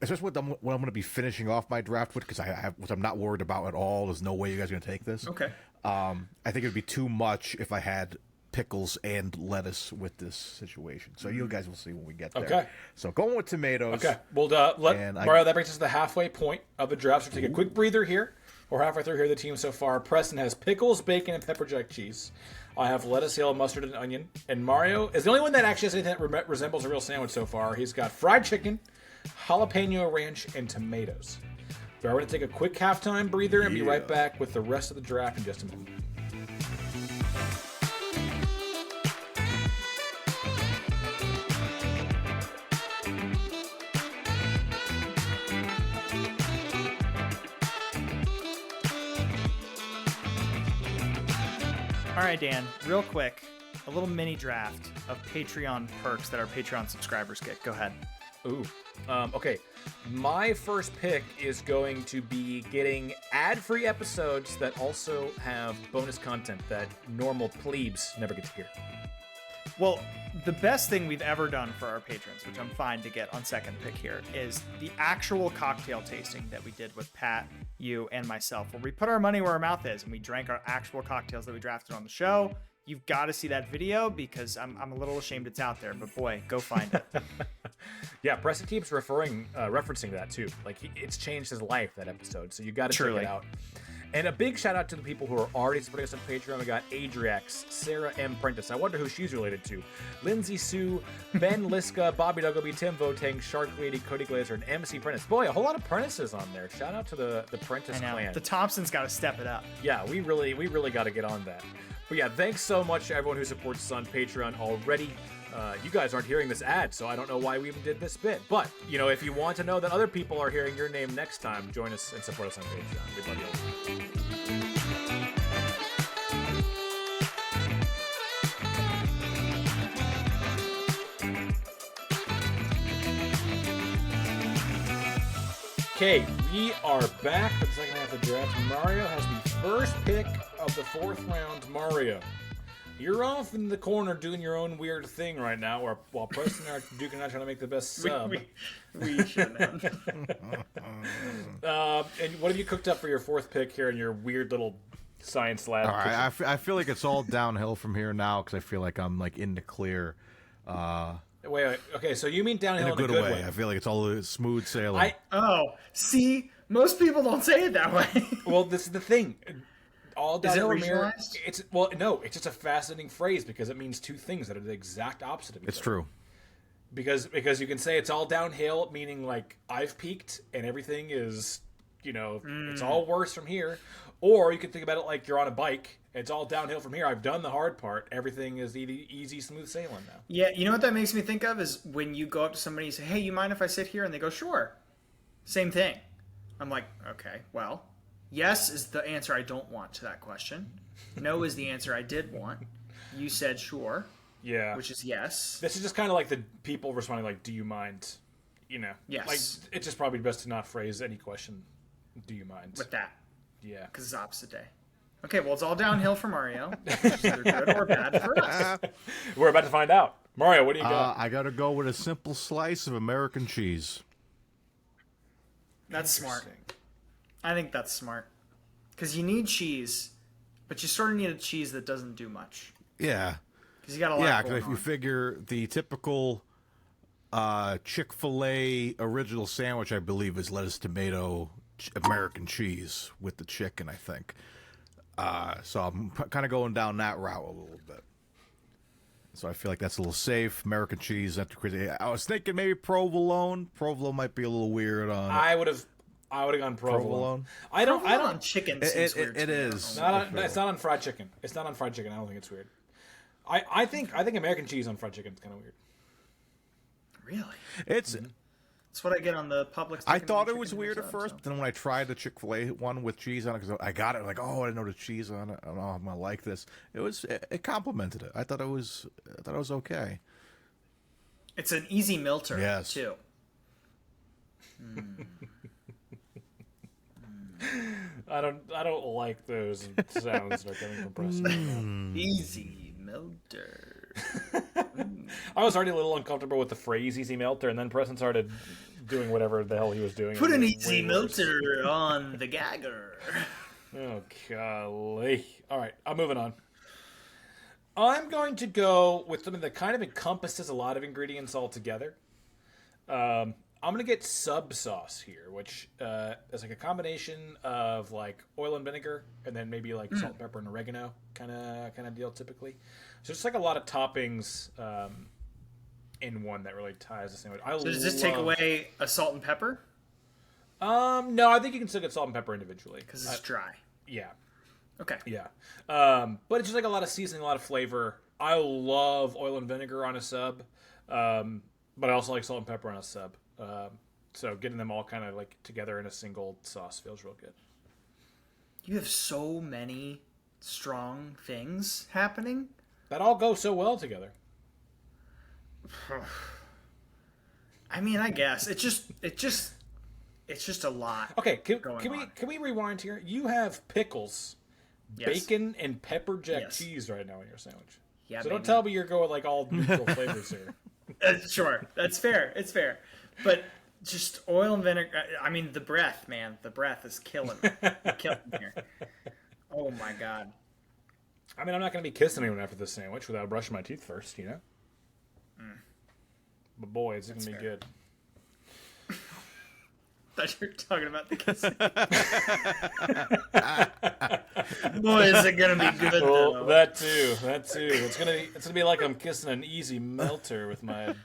especially what I'm going to be finishing off my draft with, because which I'm not worried about at all. There's no way you guys are going to take this. Okay. I think it would be too much if I had pickles and lettuce with this situation. So you guys will see when we get there. Okay. So going with tomatoes. Okay. Well, Mario, that brings us to the halfway point of the draft. So take a quick breather here. We're halfway through here, the team so far. Preston has pickles, bacon, and pepper jack cheese. I have lettuce, yellow mustard, and onion. And Mario is the only one that actually has anything that resembles a real sandwich so far. He's got fried chicken, jalapeno ranch, and tomatoes. But we're going to take a quick halftime breather and be right back with the rest of the draft in just a moment. All right, Dan, real quick, a little mini draft of Patreon perks that our Patreon subscribers get. Go ahead. Ooh. Okay. My first pick is going to be getting ad-free episodes that also have bonus content that normal plebes never get to hear. Well, the best thing we've ever done for our patrons, which I'm fine to get on second pick here, is the actual cocktail tasting that we did with Pat, you, and myself, where we put our money where our mouth is and we drank our actual cocktails that we drafted on the show. You've got to see that video because I'm a little ashamed it's out there, but boy, go find it. Yeah, Preston keeps referencing that too. Like it's changed his life, that episode. So you got to check it out. And a big shout out to the people who are already supporting us on Patreon. We got Adriax, Sarah M. Prentice. I wonder who she's related to. Lindsay Sue, Ben Liska, Bobby Duggleby, Tim Votang, Shark Lady, Cody Glazer, and MC Prentice. Boy, a whole lot of Prentices on there. Shout out to the Prentice clan. The Thompsons got to step it up. Yeah, we really got to get on that. But yeah, thanks so much to everyone who supports us on Patreon already. You guys aren't hearing this ad, so I don't know why we even did this bit. But, if you want to know that other people are hearing your name next time, join us and support us on Patreon. We love you all. Okay, we are back for the second half of the draft. Mario has the first pick of the fourth round. Mario, you're off in the corner doing your own weird thing right now, while Preston and Duke and I are trying to make the best sub. We shouldn't have. And what have you cooked up for your fourth pick here in your weird little science lab? All right, I feel like it's all downhill from here now because I feel like I'm like in the clear. Wait. Okay, so you mean downhill In a good way. way. I feel like it's all smooth sailing. See, most people don't say it that way. Well, this is the thing. All downhill Is it from here. regionalized? No. It's just a fascinating phrase because it means two things that are the exact opposite of each other. It's true. Because you can say it's all downhill, meaning like I've peaked and everything is, it's all worse from here. Or you can think about it like you're on a bike. It's all downhill from here. I've done the hard part. Everything is easy, smooth sailing now. Yeah, you know what that makes me think of is when you go up to somebody and say, hey, you mind if I sit here? And they go, sure. Same thing. I'm like, okay, well, yes is the answer I don't want to that question. No is the answer I did want. You said sure. Yeah. Which is yes. This is just kind of like the people responding like, do you mind? Yes. Like, it's just probably best to not phrase any question, do you mind? With that. Yeah. Because it's opposite day. Okay, well, it's all downhill for Mario. Which is either good or bad for us. We're about to find out. Mario, what do you got? I got to go with a simple slice of American cheese. That's smart. I think that's smart. Because you need cheese, but you sort of need a cheese that doesn't do much. Yeah. Because you got a lot because if you figure the typical Chick-fil-A original sandwich, I believe, is lettuce, tomato, American cheese with the chicken, I think. So I'm kind of going down that route a little bit. So I feel like that's a little safe. American cheese, not too crazy. I was thinking maybe provolone. Provolone might be a little weird on. I would have gone provolone. I don't on chicken seems weird. It is. It's not on fried chicken. It's not on fried chicken. I don't think it's weird. I think American cheese on fried chicken is kind of weird. Really? It's. That's what I get on the Publix. I thought it was weird at first, but then when I tried the Chick-fil-A one with cheese on it, because I got it, like, oh, I didn't know the cheese on it. I don't know, I'm gonna like this. It complimented it. I thought it was okay. It's an easy melter, yes. too. I don't like those sounds that are coming from Preston. Easy melter. I was already a little uncomfortable with the phrase "easy melter," and then Preston started doing whatever the hell he was doing. Put an easy melter on the gagger. Oh, golly. All right, I'm moving on. I'm going to go with something that kind of encompasses a lot of ingredients all together. I'm going to get sub sauce here, which is like a combination of like oil and vinegar, and then maybe like salt, pepper, and oregano kind of deal typically. So it's like a lot of toppings in one that really ties the sandwich. So does this take away a salt and pepper? No, I think you can still get salt and pepper individually Because it's dry. Yeah. Okay. Yeah. But it's just like a lot of seasoning, a lot of flavor. I love oil and vinegar on a sub, but I also like salt and pepper on a sub. So getting them all kind of like together in a single sauce feels real good. You have so many strong things happening. That all goes so well together. I mean, I guess it's just a lot. Okay, can we rewind here? You have pickles, bacon, and pepper jack cheese right now in your sandwich. Yeah. So don't tell me you're going like all neutral flavors here. Sure, that's fair. It's fair, but just oil and vinegar. I mean, the breath, man. The breath is killing me. Killing me here. Oh my god. I mean, I'm not going to be kissing anyone after this sandwich without brushing my teeth first, you know? But boy, it's going to be good. I thought you were talking about the kissing. Boy, is it going to be good, though. Well, that too. It's gonna be like I'm kissing an easy melter with my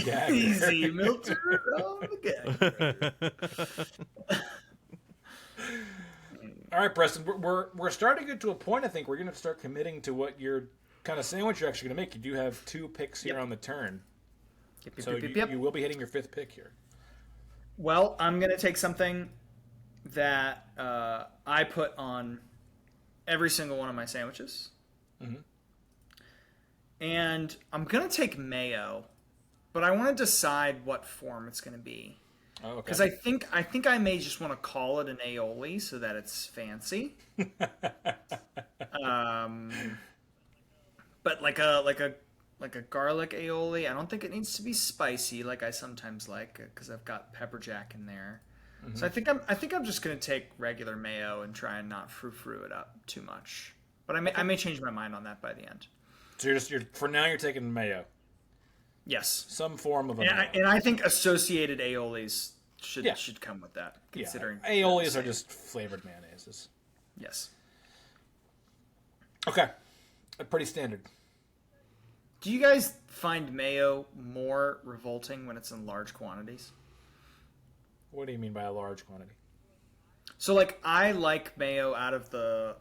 gagger. Easy melter on the gagger. All right, Preston, we're starting to get to a point, I think, where you're going to start committing to what your kind of sandwich you're actually going to make. You do have 2 picks here on the turn. So you will be hitting your 5th pick here. Well, I'm going to take something that I put on every single one of my sandwiches. Mm-hmm. And I'm going to take mayo, but I want to decide what form it's going to be. Oh, okay. Because I think I may just want to call it an aioli so that it's fancy. But like a garlic aioli, I don't think it needs to be spicy like I sometimes like because I've got pepper jack in there. Mm-hmm. So I think I'm just gonna take regular mayo and try and not frou-frou it up too much. But I may change my mind on that by the end. So you're for now you're taking mayo. Yes. Some form of a mayo. And I think associated aiolis should come with that. Considering aiolis are just flavored mayonnaises. Yes. Okay. Pretty standard. Do you guys find mayo more revolting when it's in large quantities? What do you mean by a large quantity? So, like, I like mayo out of the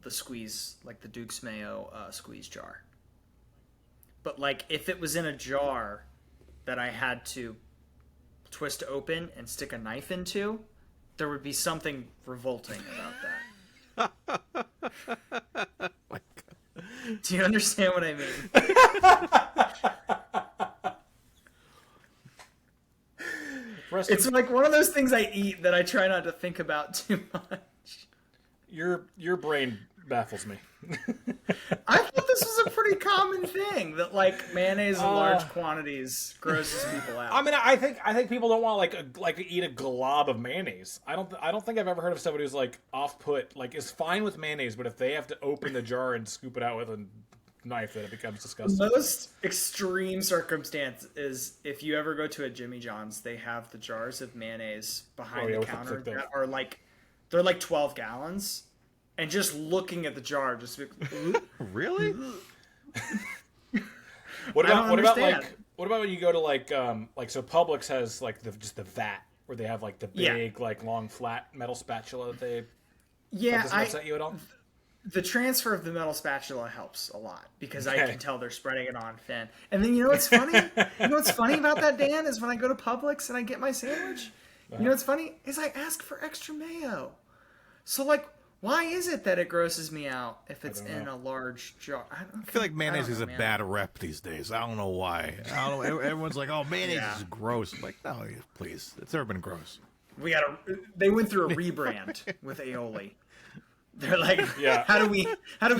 squeeze, like the Duke's mayo squeeze jar. But, like, if it was in a jar that I had to twist open and stick a knife into, there would be something revolting about that. Do you understand what I mean? It's like one of those things I eat that I try not to think about too much. Your brain baffles me. I thought this was a pretty common thing that like mayonnaise in large quantities grosses people out. I mean, I think people don't want to eat a glob of mayonnaise. I don't think I've ever heard of somebody who's like off put, like is fine with mayonnaise, but if they have to open the jar and scoop it out with a knife, then it becomes disgusting. The most extreme circumstance is if you ever go to a Jimmy John's, they have the jars of mayonnaise behind the counter that are like they're like 12 gallons. and just looking at the jar, just be, Really? What I don't about understand. what about when you go to so Publix has like just the vat where they have like the big like long flat metal spatula that they doesn't upset you at all? The transfer of the metal spatula helps a lot because I Okay. can tell they're spreading it on thin. And then you know what's funny? You know what's funny about that, Dan, is when I go to Publix and I get my sandwich. You know what's funny is I ask for extra mayo. So like, why is it that it grosses me out if it's in a large jar? I feel like mayonnaise is a bad rep these days. I don't know why. I don't know. Everyone's like, "Oh, mayonnaise is gross." I'm like, no, please. It's never been gross. They went through a rebrand with aioli. They're like, Yeah. how do we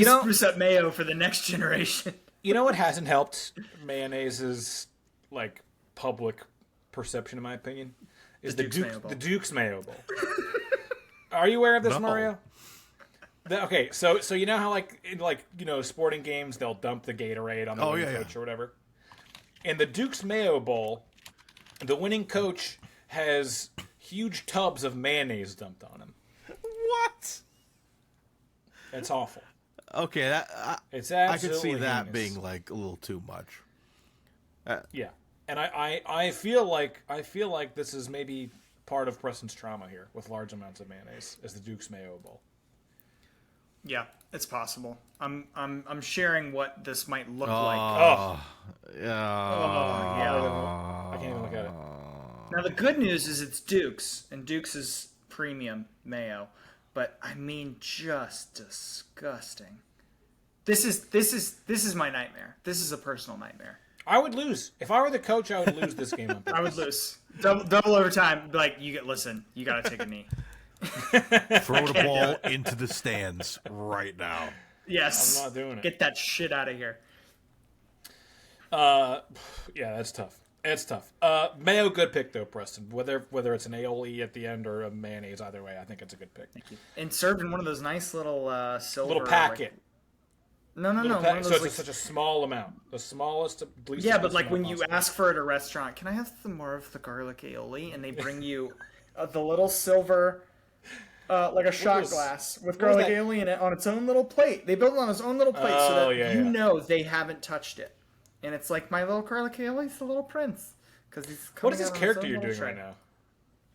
spruce up mayo for the next generation? You know what hasn't helped mayonnaise's like public perception, in my opinion, is the Duke's Mayo Bowl. Are you aware of this, No. Mario? Okay, so you know how in sporting games they'll dump the Gatorade on the winning coach or whatever. In the Duke's Mayo Bowl, the winning coach has huge tubs of mayonnaise dumped on him. What? It's awful. Okay, It's I absolutely could see that heinous. being like a little too much. Yeah, and I feel like this is maybe part of Preston's trauma here with large amounts of mayonnaise is the Duke's Mayo Bowl. Yeah, it's possible. I'm sharing what this might look like. Oh, Yeah. I can't even look at it. Now the good news is it's Duke's, and Duke's is premium mayo, but I mean just disgusting. This is my nightmare. This is a personal nightmare. I would lose if I were the coach. I would lose this game on purpose. I would lose double overtime. Like you got to take a knee. Throw the ball into the stands right now. Yes, I'm not doing it. Get that shit out of here. Yeah, that's tough. It's tough. Mayo, good pick though, Preston. Whether it's an aioli at the end or a mayonnaise, either way, I think it's a good pick. Thank you. And served in one of those nice little silver Little packet. No. One of So those, it's such a small amount. The smallest, least. yeah, but like when amount you possible. ask for it at a restaurant, can I have some more of the garlic aioli? And they bring you the little silver, like a shot was- glass with what was garlic that? aioli in it on its own little plate. They built it on its own little plate so Oh, that yeah, you yeah. know they haven't touched it. And it's like my little garlic aioli's the little prince. Because he's What coming is this out on his character own you're little doing right tray. now?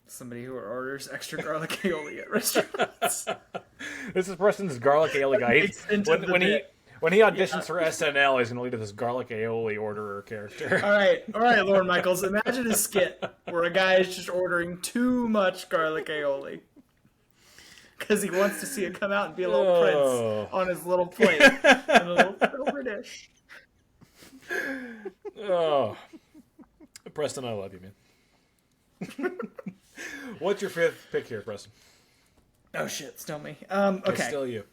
Somebody who orders extra garlic aioli at restaurants. This is Preston's garlic aioli guy. Makes into the bit. When he auditions for SNL, he's going to lead to this garlic aioli orderer character. All right, Lord Michaels. Imagine a skit where a guy is just ordering too much garlic aioli because he wants to see it come out and be a little prince on his little plate in a little silver dish. Oh, Preston, I love you, man. What's your fifth pick here, Preston? Oh shit, still me. It's Okay, still you.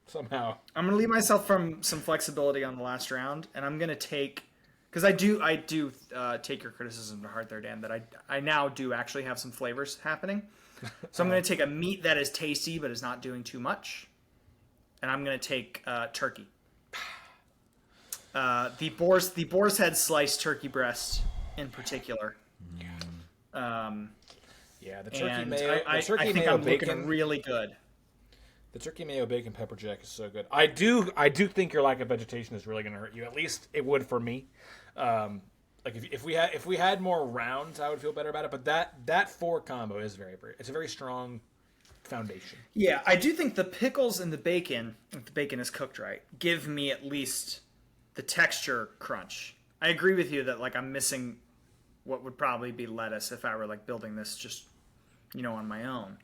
Somehow. I'm gonna leave myself from some flexibility on the last round, and I'm gonna take because I do take your criticism to heart there, Dan. That I now do actually have some flavors happening. So I'm gonna take a meat that is tasty but is not doing too much, and I'm gonna take turkey. The boar's head sliced turkey breast in particular. Yeah, the turkey And mayo. I The turkey think mayo I'm bacon. looking really good. The turkey mayo bacon pepper jack is so good. I do think your lack of vegetation is really going to hurt you. At least it would for me. Like if we had more rounds, I would feel better about it. But that four combo is very it's a very strong foundation. Yeah, I do think the pickles and the bacon, if the bacon is cooked right, give me at least the texture crunch. I agree with you that like I'm missing what would probably be lettuce if I were like building this just on my own.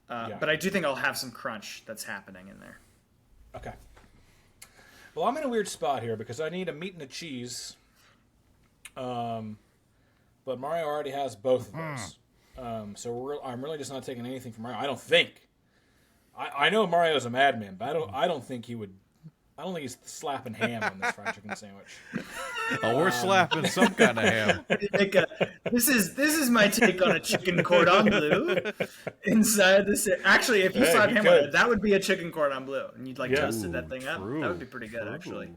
But I do think I'll have some crunch that's happening in there. Okay. Well, I'm in a weird spot here because I need a meat and a cheese. But Mario already has both of those. So I'm really just not taking anything from Mario. I don't think. I know Mario's a madman, but I don't think he would. I don't think he's slapping ham on this fried chicken sandwich. Oh, we're slapping some kind of ham. This is my take on a chicken cordon bleu inside this. Actually, if you slap ham on it, that would be a chicken cordon bleu, and you'd toasted that thing up. true, That would be pretty good, actually.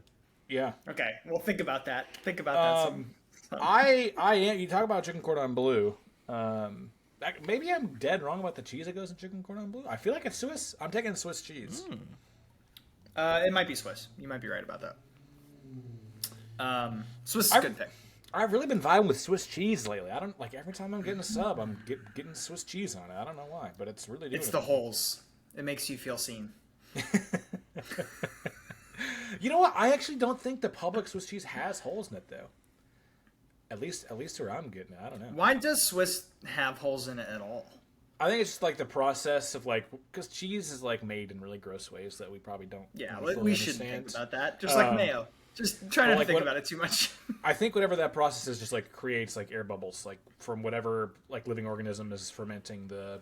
Yeah. Okay, well, think about that. Think about that. I am. You talk about chicken cordon bleu. maybe I'm dead wrong about the cheese that goes in chicken cordon bleu. I feel like it's Swiss. I'm taking Swiss cheese. It might be Swiss. You might be right about that. Swiss is a good pick. I've really been vibing with Swiss cheese lately. I don't like every time I'm getting a sub, I'm getting Swiss cheese on it. I don't know why, but it's really doing It's the holes. It makes you feel seen. You know what? I actually don't think the public Swiss cheese has holes in it though. At least where I'm getting it. I don't know. Why does Swiss have holes in it at all? I think it's just like the process of like because cheese is like made in really gross ways that we probably don't. Yeah, really we fully shouldn't understand. think about that. Just like mayo. Just try not to think about it too much. I think whatever that process is just like creates like air bubbles, like from whatever like living organism is fermenting the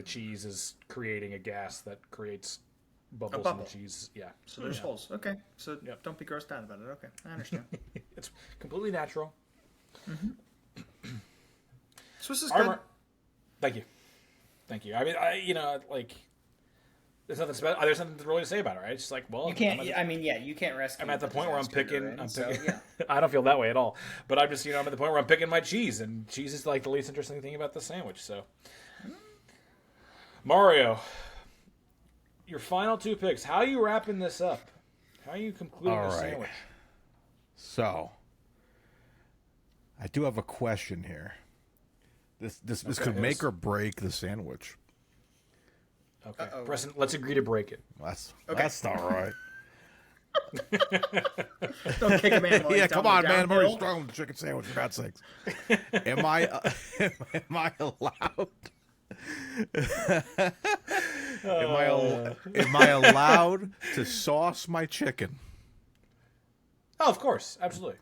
cheese is creating a gas that creates bubbles in the cheese. Yeah. So there's holes. Okay. So don't be grossed out about it. Okay. I understand. It's completely natural. Swiss is good. Thank you. I mean, there's nothing special. There's nothing really to say about it, right? It's just like, well, you can't. You can't rescue. I'm at the point where I'm picking. Right? I'm I don't feel that way at all. But I'm just, I'm at the point where I'm picking my cheese, and cheese is like the least interesting thing about the sandwich. So, Mario, your final two picks. How are you wrapping this up? How are you concluding the sandwich? So, I do have a question here. This could make or break the sandwich. Okay, Preston, let's agree to break it. That's all right. Don't kick a man. Yeah, come on, man. I'm already strong with the chicken sandwich. For God's sakes. Am I allowed? Am I allowed to sauce my chicken? Oh, of course, absolutely.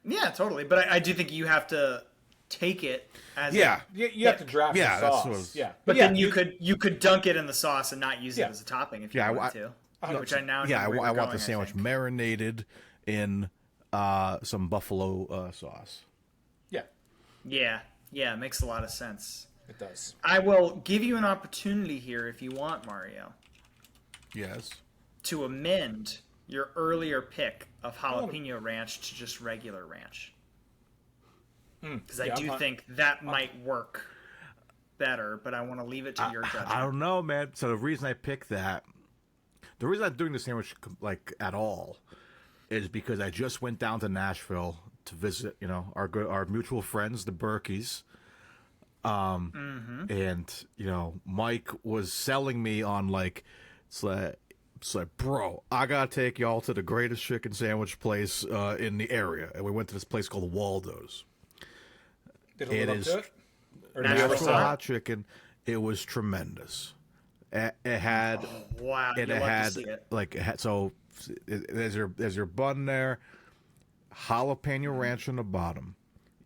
Yeah, totally. But I do think you have to take it as you have to draft the sauce. But then you could dunk it in the sauce and not use it as a topping if you wanted to. Which I now know I want the sandwich marinated in some buffalo sauce. Yeah, it makes a lot of sense. It does. I will give you an opportunity here if you want, Mario. Yes. To amend your earlier pick of jalapeno ranch to just regular ranch. Because I do think that might work better, but I want to leave it to your judgment. I don't know, man. So the reason I picked that, the reason I'm doing the sandwich at all, is because I just went down to Nashville to visit, our mutual friends, the Berkeys. And Mike was selling me on it's like, bro, I gotta take y'all to the greatest chicken sandwich place in the area, and we went to this place called Waldo's. Did it live up to it? Or Nashville hot chicken. It was tremendous. It had there's your bun there, jalapeno ranch on the bottom,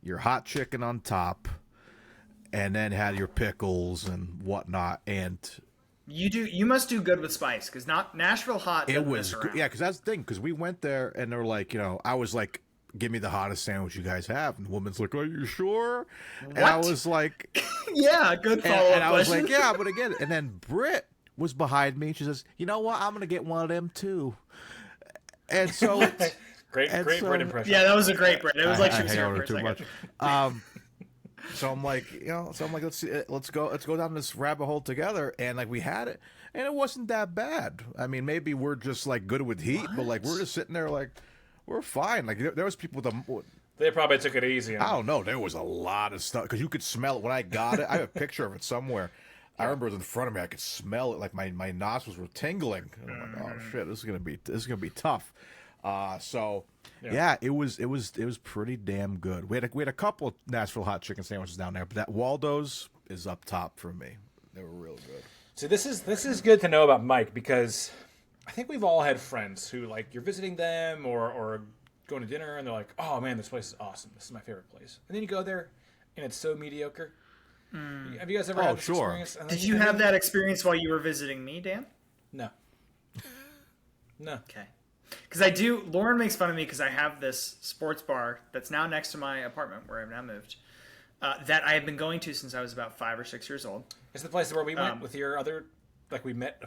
your hot chicken on top, and then had your pickles and whatnot. And you must do good with spice because not Nashville hot. It was good. Yeah, because that's the thing. Because we went there and they're like, I was like, give me the hottest sandwich you guys have. And the woman's like, are you sure? And I was like, yeah, good follow-up and I was like, yeah, but again, and then Britt was behind me. She says, you know what? I'm going to get one of them too. And so great Britt impression. Yeah, that was a great Britt. It was like she was here for a too second. Much. So I'm like, let's go down this rabbit hole together. And we had it, and it wasn't that bad. I mean, maybe we're just good with heat, but we're just sitting there we're fine. There was people with they probably took it easy. I don't know. There was a lot of stuff because you could smell it when I got it. I have a picture of it somewhere. I remember it was in front of me. I could smell it. My nostrils were tingling. And I'm like, oh shit, this is gonna be tough. It was pretty damn good. We had a couple of Nashville hot chicken sandwiches down there, but that Waldo's is up top for me. They were real good. So this is good to know about Mike because I think we've all had friends who you're visiting them or going to dinner and they're like, oh man, this place is awesome. This is my favorite place. And then you go there and it's so mediocre. Have you guys ever had this experience? Did you have that experience while you were visiting me, Dan? No. Okay. Because Lauren makes fun of me because I have this sports bar that's now next to my apartment where I've now moved that I have been going to since I was about 5 or 6 years old. It's the place where we went with your other, we met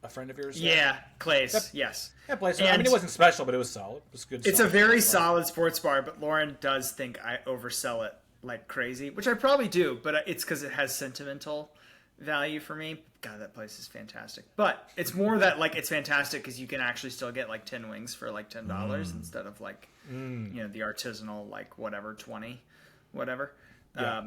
a friend of yours? Yeah, Clay's, yes. That place, and it wasn't special, but it was solid. It was good. It's a very solid sports bar, but Lauren does think I oversell it like crazy, which I probably do, but it's because it has sentimental value for me. God, that place is fantastic. But it's more that like it's fantastic because you can actually still get like 10 wings for like $10 instead of like the artisanal like whatever 20, whatever. Yeah.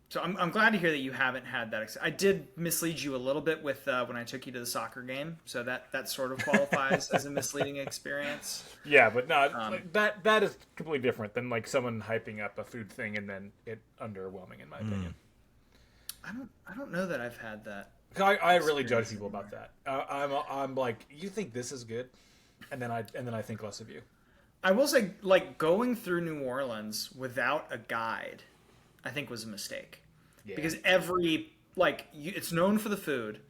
So I'm glad to hear that you haven't had that. I did mislead you a little bit with when I took you to the soccer game, so that sort of qualifies as a misleading experience. Yeah, but no, like, that is completely different than like someone hyping up a food thing and then it underwhelming, in my opinion. I don't know that I've had that. I really judge people about that. I'm like, you think this is good, and then I think less of you. I will say, like, going through New Orleans without a guide, I think was a mistake. Yeah. Because it's known for the food.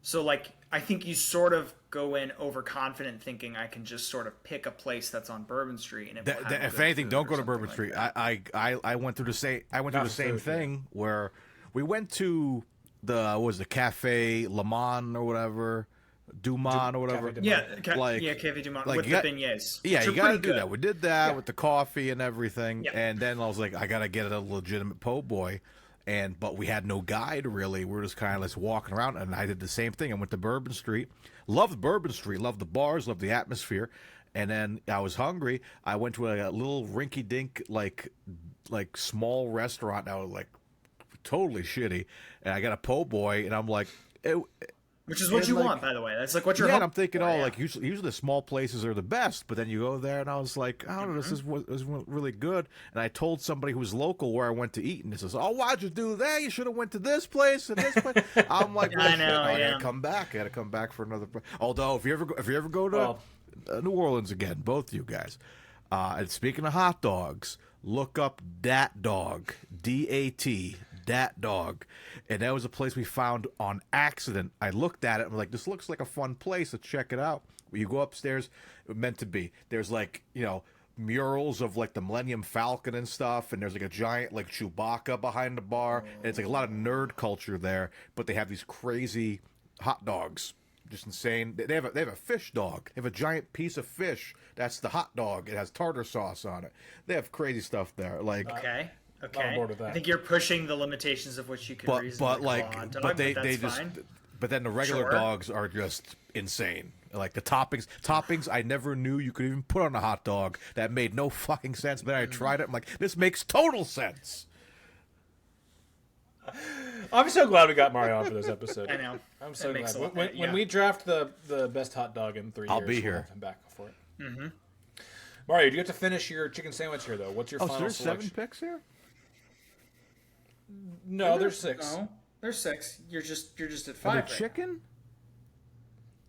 So, like, I think you sort of go in overconfident thinking I can just sort of pick a place that's on Bourbon Street. And if anything, don't go to Bourbon Street. I went through the same thing where we went to the Cafe Le Mans or whatever. Dumont or whatever. Cafe Dumont with the beignets. Yeah, you got to do that. We did that with the coffee and everything, and then I was like, I got to get a legitimate po' boy, but we had no guide really. We were just kind of just walking around, and I did the same thing. I went to Bourbon Street, loved Bourbon Street, loved the bars, loved the atmosphere, and then I was hungry. I went to a little rinky-dink like small restaurant that was like totally shitty, and I got a po' boy, and I'm like. Which is what you want, by the way. That's like what you're. Yeah, and I'm thinking, like usually the small places are the best, but then you go there, and I was like, I don't know, this is really good. And I told somebody who was local where I went to eat, and he says, "Oh, why'd you do that? You should have went to this place and this place." I'm like, well, I gotta come back. I gotta come back for another. Although, if you ever go to New Orleans again, both you guys. And speaking of hot dogs, look up Dat Dog, DAT. Dat Dog, and that was a place we found on accident. I looked at it and I'm like, this looks like a fun place. Let's check it out. When you go upstairs, it was meant to be. There's like, murals of like the Millennium Falcon and stuff, and there's like a giant like Chewbacca behind the bar, and it's like a lot of nerd culture there, but they have these crazy hot dogs. Just insane. They have a fish dog. They have a giant piece of fish. That's the hot dog. It has tartar sauce on it. They have crazy stuff there. Like Okay. On board with that. I think you're pushing the limitations of which you can reasonably call a hot dog, but then the regular dogs are just insane. Like the toppings I never knew you could even put on a hot dog. That made no fucking sense. Then I tried it. I'm like, this makes total sense. I'm so glad we got Mario on for this episode. I know. I'm so glad. When we draft the best hot dog in 3 years, I'll be here. We'll have him back for it. Mm-hmm. Mario, do you have to finish your chicken sandwich here, though? What's your final there's selection? 7 picks here? No, there's 6. No, there's 6. You're just at 5. Right chicken?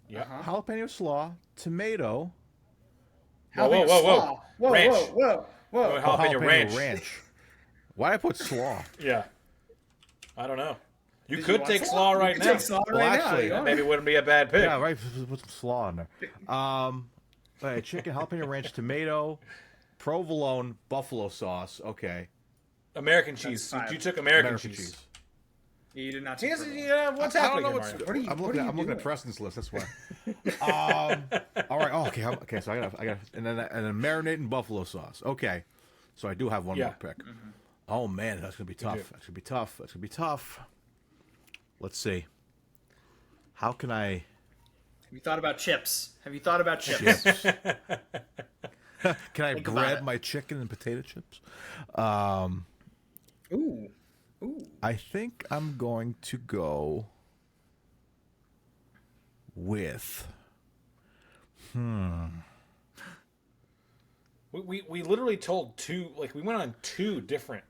Yeah. Jalapeno slaw, tomato. Whoa. Ranch. Whoa. Jalapeno ranch. Why did I put slaw? Yeah. I don't know. You could take slaw right now. Take slaw right actually, now. Maybe it wouldn't be a bad pick. Yeah, right. Put some slaw in there. All right, chicken, jalapeno ranch, tomato, provolone, buffalo sauce. Okay. American cheese. You took American cheese. You did not take what's happening here, Mario? I'm looking at Preston's list. That's why. All right. Okay. So I got, and then marinating buffalo sauce. Okay. So I do have one more pick. Mm-hmm. Oh man, that's gonna be tough. That's gonna be tough. Let's see. How can I? Have you thought about chips? Chips. Can I bread my chicken and potato chips? Ooh. I think I'm going to go with. We literally told 2. Like we went on 2 different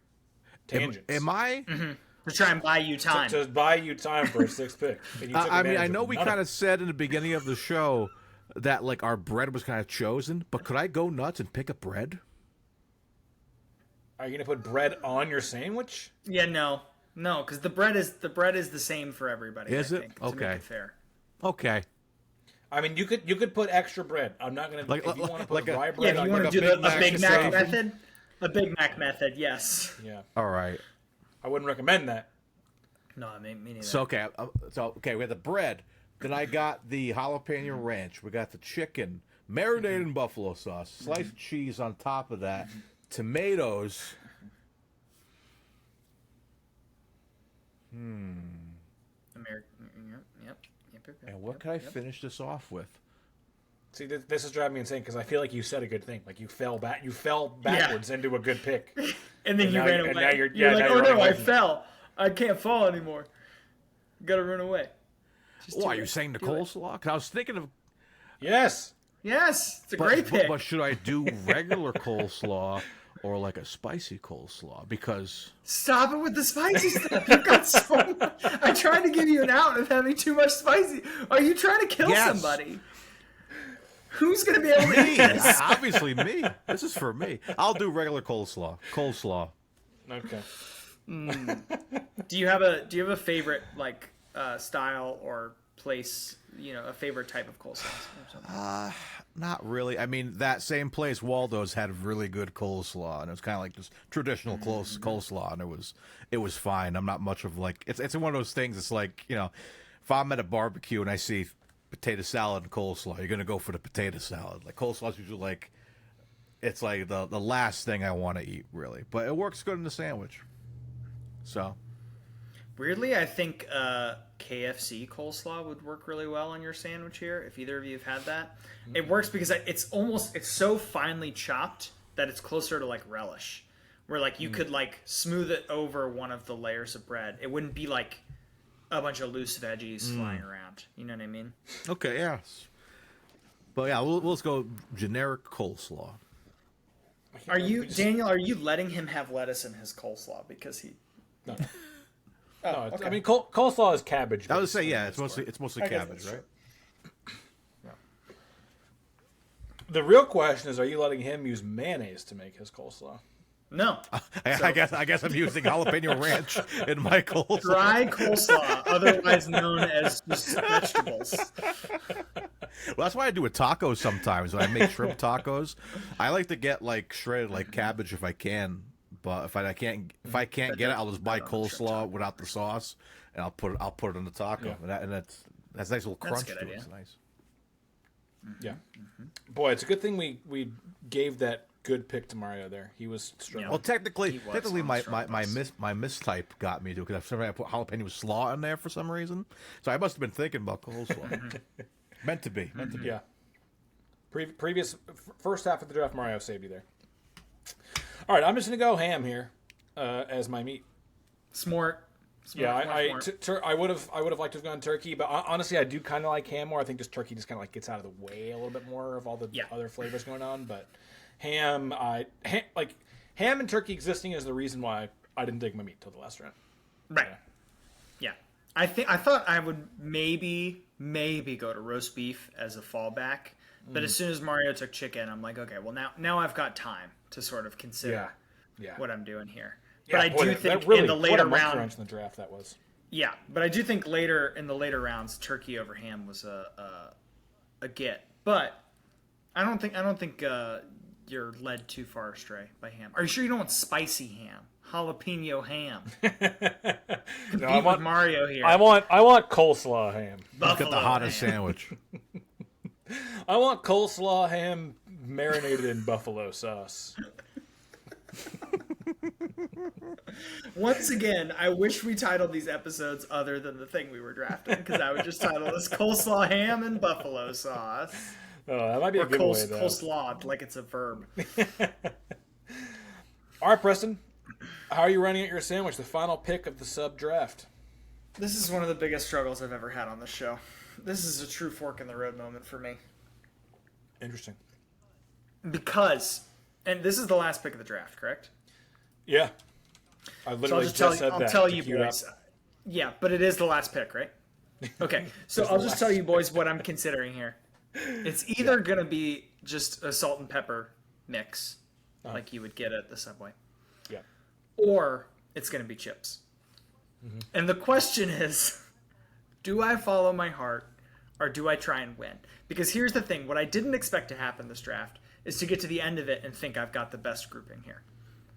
tangents. Am I? Mm-hmm. To try and buy you time. To buy you time for a 6th pick. I know we kind of said in the beginning of the show that like our bread was kind of chosen, but could I go nuts and pick a bread? Are you gonna put bread on your sandwich? Yeah, no, because the bread is the same for everybody. Is it? To make Okay. it fair. Okay. I mean, you could put extra bread. I'm not gonna if you want to put rye bread. Yeah, if you want to do a Big Mac method. A Big Mac method, yes. Yeah. All right. I wouldn't recommend that. No, me neither. So okay, we had the bread. Then I got the jalapeno ranch. We got the chicken, marinated in buffalo sauce, sliced cheese on top of that, tomatoes. American. Yep. And what can I finish this off with? See, this is driving me insane because I feel like you said a good thing. Like you fell backwards into a good pick, and then you ran away. And now you're like, now oh you're no, running I away. fell. I can't fall anymore. Gotta run away. Are you saying the coleslaw? 'Cause I was thinking of. Yes. Yes, it's a great pick. But should I do regular coleslaw or like a spicy coleslaw? Because Stop it with the spicy stuff. You've got so much. I tried to give you an out of having too much spicy. Are you trying to kill somebody? Who's going to be able to eat this? Obviously me. This is for me. I'll do regular coleslaw. Okay. Do you have a favorite like style or place? You know, a favorite type of coleslaw or something? Not really. I mean, that same place, Waldo's, had really good coleslaw, and it was kind of like just traditional coleslaw, and it was fine. I'm not much of like it's one of those things. It's like, you know, if I'm at a barbecue and I see potato salad and coleslaw, you're gonna go for the potato salad. Like coleslaw's usually like it's like the last thing I want to eat, really, but it works good in the sandwich. So Weirdly, I think KFC coleslaw would work really well on your sandwich here. If either of you have had that, it works because it's so finely chopped that it's closer to like relish, where like you could like smooth it over one of the layers of bread. It wouldn't be like a bunch of loose veggies flying around. You know what I mean? okay, yes, but yeah, we'll just go generic coleslaw. Daniel? Are you letting him have lettuce in his coleslaw because he? No. Oh, okay. I mean, coleslaw is cabbage. I would say, yeah, it's mostly cabbage, right? The real question is, are you letting him use mayonnaise to make his coleslaw? No. I guess I'm using jalapeno ranch in my coleslaw. Dry coleslaw, otherwise known as just vegetables. Well, that's why I do with tacos sometimes. When I make shrimp tacos, I like to get like shredded like cabbage if I can. But if I can't get it, I'll just buy coleslaw without the sauce, and I'll put it on the taco, and that's a nice little crunch to it. It's nice. Yeah, boy, it's a good thing we gave that good pick to Mario there. He was struggling. Well, technically, my mistype got me to because I put jalapeno slaw in there for some reason, so I must have been thinking about coleslaw. Meant to be. Yeah. Previous first half of the draft, Mario saved you there. All right, I'm just gonna go ham here as my meat. Smart. Yeah, I would have liked to have gone turkey, but honestly, I do kind of like ham more. I think just turkey just kind of like gets out of the way a little bit more of all the other flavors going on. But ham and turkey existing is the reason why I didn't dig my meat till the last round. Right. Yeah. I thought I would maybe go to roast beef as a fallback, but as soon as Mario took chicken, I'm like, okay, well now I've got time to sort of consider what I'm doing here. But I do think in the later round in the draft that was. Yeah, but I do think in the later rounds, turkey over ham was a get. But I don't think you're led too far astray by ham. Are you sure you don't want spicy ham, jalapeno ham? No, I want Mario here. I want coleslaw ham. Look at the hottest sandwich. I want coleslaw ham marinated in buffalo sauce. Once again, I wish we titled these episodes other than the thing we were drafting, because I would just title this coleslaw ham and buffalo sauce. Oh, that might be a giveaway, though. Coleslaw, like it's a verb. All right, Preston. How are you running out your sandwich? The final pick of the sub draft. This is one of the biggest struggles I've ever had on this show. This is a true fork in the road moment for me. Interesting. Because, and this is the last pick of the draft, correct? Yeah. I literally so just said that. I'll tell you boys. Yeah, but it is the last pick, right? Okay, so I'll just tell you boys what I'm considering here. It's either going to be just a salt and pepper mix, like you would get at the Subway. Yeah. Or it's going to be chips. Mm-hmm. And the question is, do I follow my heart or do I try and win? Because here's the thing. What I didn't expect to happen this draft is to get to the end of it and think I've got the best grouping here.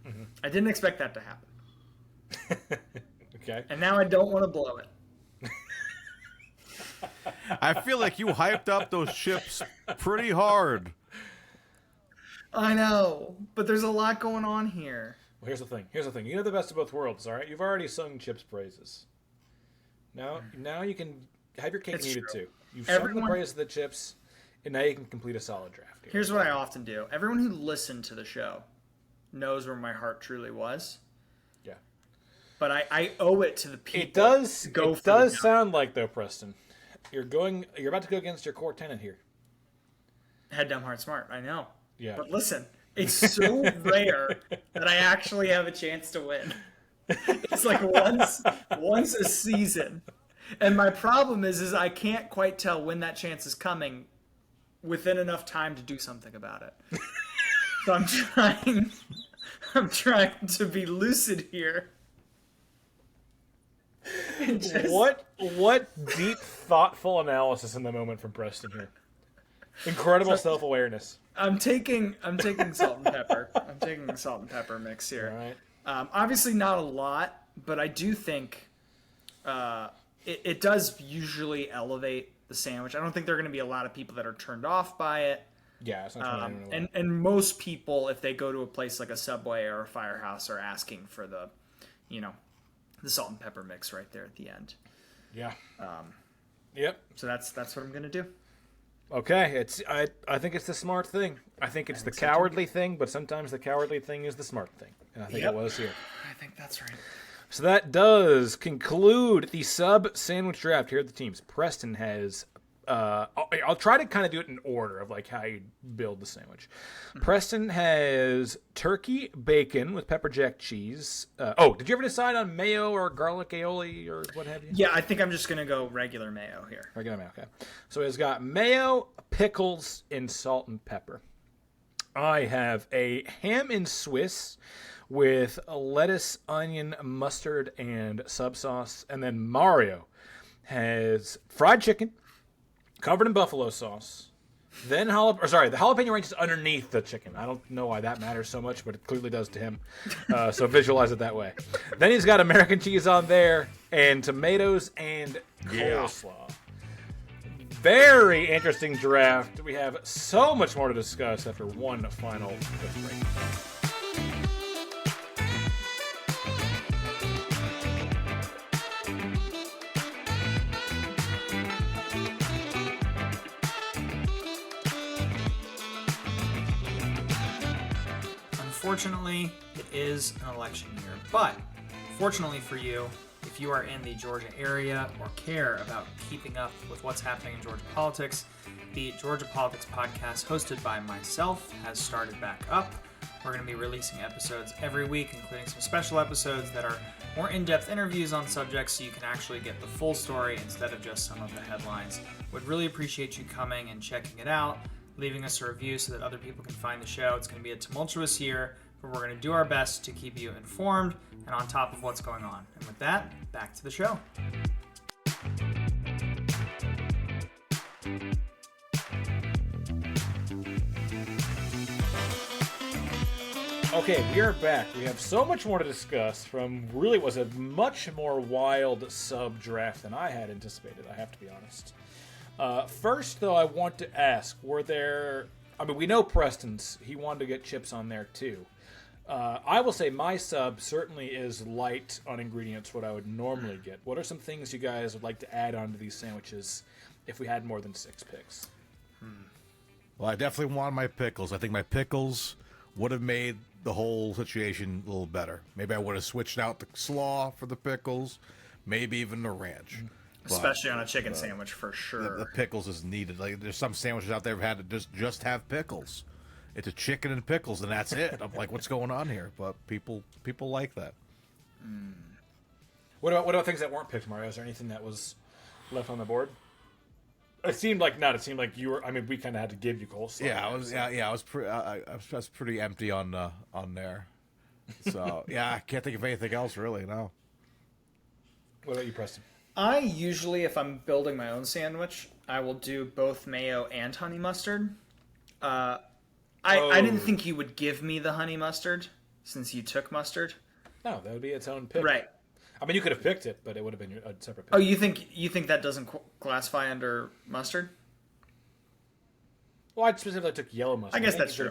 Mm-hmm. I didn't expect that to happen. Okay. And now I don't want to blow it. I feel like you hyped up those chips pretty hard. I know, but there's a lot going on here. Well, here's the thing. You know the best of both worlds, all right? You've already sung Chip's praises. Now you can have your cake and eat it too. You've sung the praise of the chips, and now you can complete a solid draft. Here's what I often do. Everyone who listened to the show knows where my heart truly was. Yeah. But I owe it to the people. It does sound like, though, Preston, you're about to go against your core tenant here. Head down, heart smart. I know. Yeah. But listen, it's so rare that I actually have a chance to win. It's like once a season. And my problem is I can't quite tell when that chance is coming within enough time to do something about it. So I'm trying to be lucid here. What deep, thoughtful analysis in the moment from Preston here. Incredible self-awareness. I'm taking salt and pepper. I'm taking a salt and pepper mix here. All right. Obviously not a lot, but I do think it does usually elevate the sandwich. I don't think there are going to be a lot of people that are turned off by it. Yeah, it's not and most people, if they go to a place like a Subway or a Firehouse, are asking for the salt and pepper mix right there at the end. Yeah. Yep. So that's what I'm going to do. Okay, I think it's the smart thing. I think it's the cowardly thing, but sometimes the cowardly thing is the smart thing. And I think it was here. I think that's right. So that does conclude the sub sandwich draft here at the teams. Preston has I'll try to kind of do it in order of like how you build the sandwich. Preston has turkey bacon with pepper jack cheese. Did you ever decide on mayo or garlic aioli or what have you? Yeah, I think I'm just going to go regular mayo here. Regular mayo, okay. So it's got mayo, pickles, and salt and pepper. I have a ham and Swiss with lettuce, onion, mustard, and sub sauce. And then Mario has fried chicken, covered in buffalo sauce. Then the jalapeno ranch is underneath the chicken. I don't know why that matters so much, but it clearly does to him. So visualize it that way. Then he's got American cheese on there, and tomatoes and coleslaw. Very interesting draft. We have so much more to discuss after one final quick break. Unfortunately, it is an election year, but fortunately for you, if you are in the Georgia area or care about keeping up with what's happening in Georgia politics, the Georgia Politics Podcast, hosted by myself, has started back up. We're going to be releasing episodes every week, including some special episodes that are more in-depth interviews on subjects so you can actually get the full story instead of just some of the headlines. Would really appreciate you coming and checking it out, leaving us a review so that other people can find the show. It's going to be a tumultuous year, but we're going to do our best to keep you informed and on top of what's going on. And with that, back to the show. Okay, we are back. We have so much more to discuss from really was a much more wild sub-draft than I had anticipated, I have to be honest. First, though, I want to ask, we know Preston's, he wanted to get chips on there too. I will say my sub certainly is light on ingredients, what I would normally get. What are some things you guys would like to add onto these sandwiches if we had more than 6 picks? Well, I definitely want my pickles. I think my pickles would have made the whole situation a little better. Maybe I would have switched out the slaw for the pickles, maybe even the ranch. Especially on a chicken sandwich, for sure. The pickles is needed. Like, there's some sandwiches out there that have had to just have pickles. It's a chicken and pickles, and that's it. I'm like, what's going on here? But people like that. What about things that weren't picked, Mario? Is there anything that was left on the board? It seemed like not. It seemed like you were. I mean, we kind of had to give you coleslaw. Yeah, I was pretty empty on there. So yeah, I can't think of anything else really. No. What about you, Preston? I usually, if I'm building my own sandwich, I will do both mayo and honey mustard. I didn't think you would give me the honey mustard since you took mustard. No, that would be its own pick. Right. I mean, you could have picked it, but it would have been a separate pick. Oh, you think that doesn't classify under mustard? Well, I specifically took yellow mustard. I guess that's true.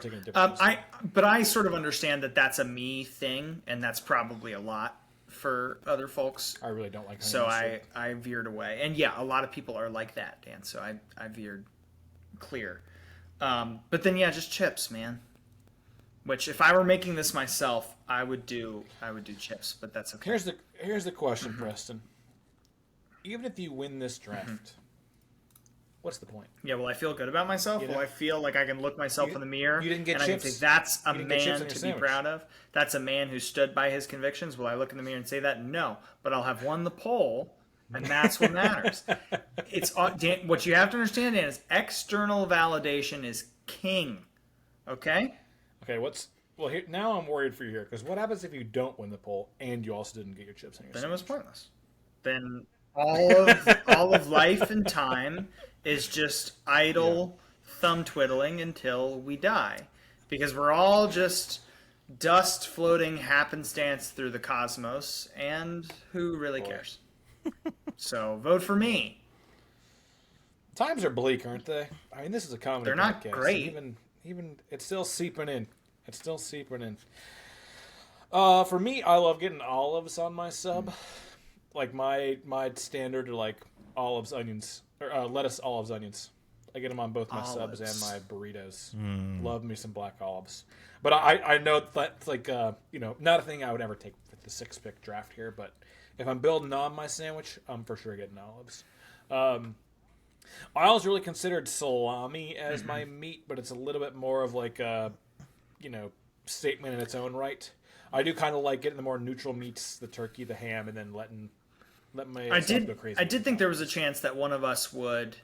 But I sort of understand that that's a me thing, and that's probably a lot for other folks. I really don't like honey So mustard. I veered away. And yeah, a lot of people are like that, Dan. So I veered clear. But then yeah, just chips, man. Which if I were making this myself, I would do chips, but that's okay. Here's the question, Preston. Even if you win this draft, what's the point? Yeah, will I feel good about myself? Will I feel like I can look myself in the mirror you didn't get and chips. I can say that's a You didn't get chips man on your to be sandwich. proud of? That's a man who stood by his convictions. Will I look in the mirror and say that? No, but I'll have won the poll, and that's what matters. It's Dan, what you have to understand, Dan, is external validation is king. Okay? Okay, here now I'm worried for you here because what happens if you don't win the poll and you also didn't get your chips on your Then it sandwich? was pointless. Then all of life and time is just idle thumb twiddling until we die, because we're all just dust floating happenstance through the cosmos, and who really cares? So vote for me. Times are bleak, aren't they? I mean, this is a comedy. They're not podcast. great. Even it's still seeping in. It's still seeping in. For me, I love getting olives on my sub. Like my standard are like olives, onions, or lettuce, olives, onions. I get them on both my subs and my burritos. Love me some black olives. But I know that's like not a thing I would ever take with the 6-pick draft here. But if I'm building on my sandwich, I'm for sure getting olives. I always really considered salami as my meat, but it's a little bit more of like a statement in its own right. I do kind of like getting the more neutral meats, the turkey, the ham, and then let my go crazy. I did think there was a chance that one of us would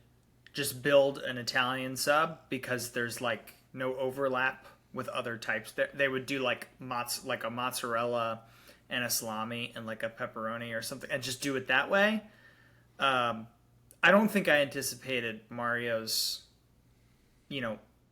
just build an Italian sub because there's like no overlap with other types. They would do like a mozzarella and a salami and like a pepperoni or something, and just do it that way. I don't think I anticipated Mario's,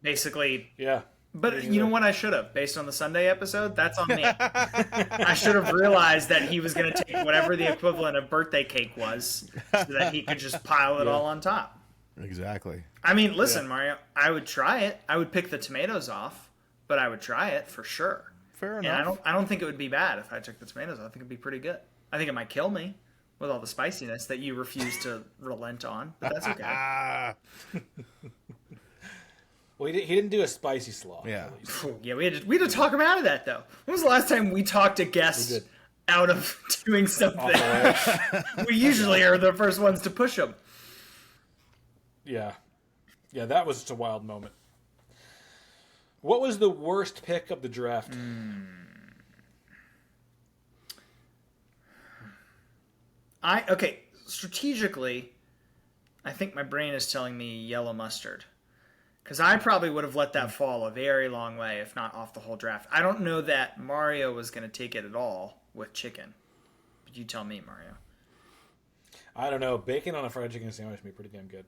basically. Yeah. But you know what? I should have, based on the Sunday episode. That's on me. I should have realized that he was going to take whatever the equivalent of birthday cake was, so that he could just pile it all on top. Exactly. I mean, listen, Mario, I would try it. I would pick the tomatoes off, but I would try it for sure. Fair And enough. I don't think it would be bad if I took the tomatoes off. I think it'd be pretty good. I think it might kill me with all the spiciness that you refuse to relent on, but that's okay. Well, he didn't do a spicy slaw. Yeah. Yeah, we had to talk him out of that, though. When was the last time we talked a guest out of doing something? We usually are the first ones to push them. Yeah, that was just a wild moment. What was the worst pick of the draft? Strategically, I think my brain is telling me yellow mustard. Because I probably would have let that fall a very long way, if not off the whole draft. I don't know that Mario was going to take it at all with chicken. But you tell me, Mario. I don't know. Bacon on a fried chicken sandwich would be pretty damn good.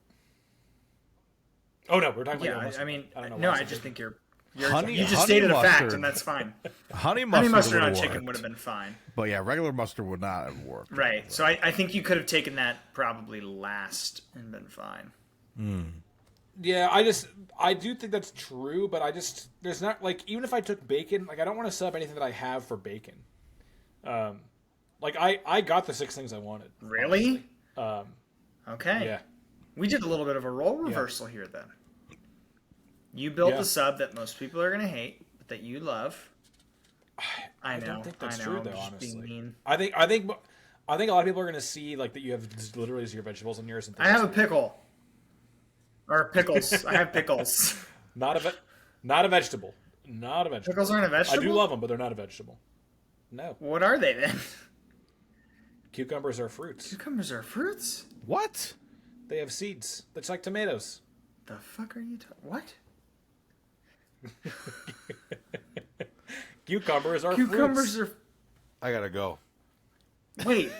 Oh no, we're talking about yellow mustard. I mean, I don't know no, why I I just said think you Honey just stated a fact, mustard. and that's fine. Honey Honey mustard on would've chicken worked. would have been fine. But yeah, regular mustard would not have worked. Right. So I think you could have taken that probably last and been fine. Yeah, I do think that's true, but there's not, like, even if I took bacon, like, I don't want to sub anything that I have for bacon. Like, I got the 6 things I wanted. Really? Honestly. Okay. Yeah. We did a little bit of a role reversal here then. You built a sub that most people are going to hate, but that you love. I know. don't think that's I know, true, I'm though, just being honestly. mean. I think a lot of people are going to see, like, that you have just literally your vegetables on yours. And I have a pickle. Or pickles. I have pickles. Not a vegetable. Not a vegetable. Pickles aren't a vegetable? I do love them, but they're not a vegetable. No. What are they then? Cucumbers are fruits. Cucumbers are fruits? What? They have seeds. That's like tomatoes. The fuck are you talking? What? Cucumbers are Cucumbers fruits. I gotta go. Wait.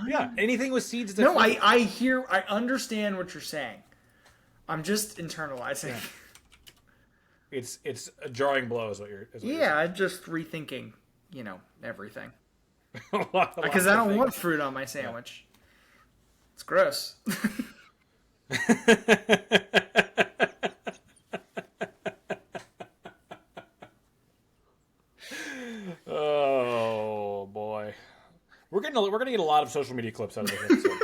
Yeah, anything with seeds. Is a No, fruit. I understand what you're saying. I'm just internalizing. It's a jarring blow, is what you're. Yeah, I'm just rethinking, everything. A lot Because I of don't things. want fruit on my sandwich. It's gross. of social media clips out of this episode.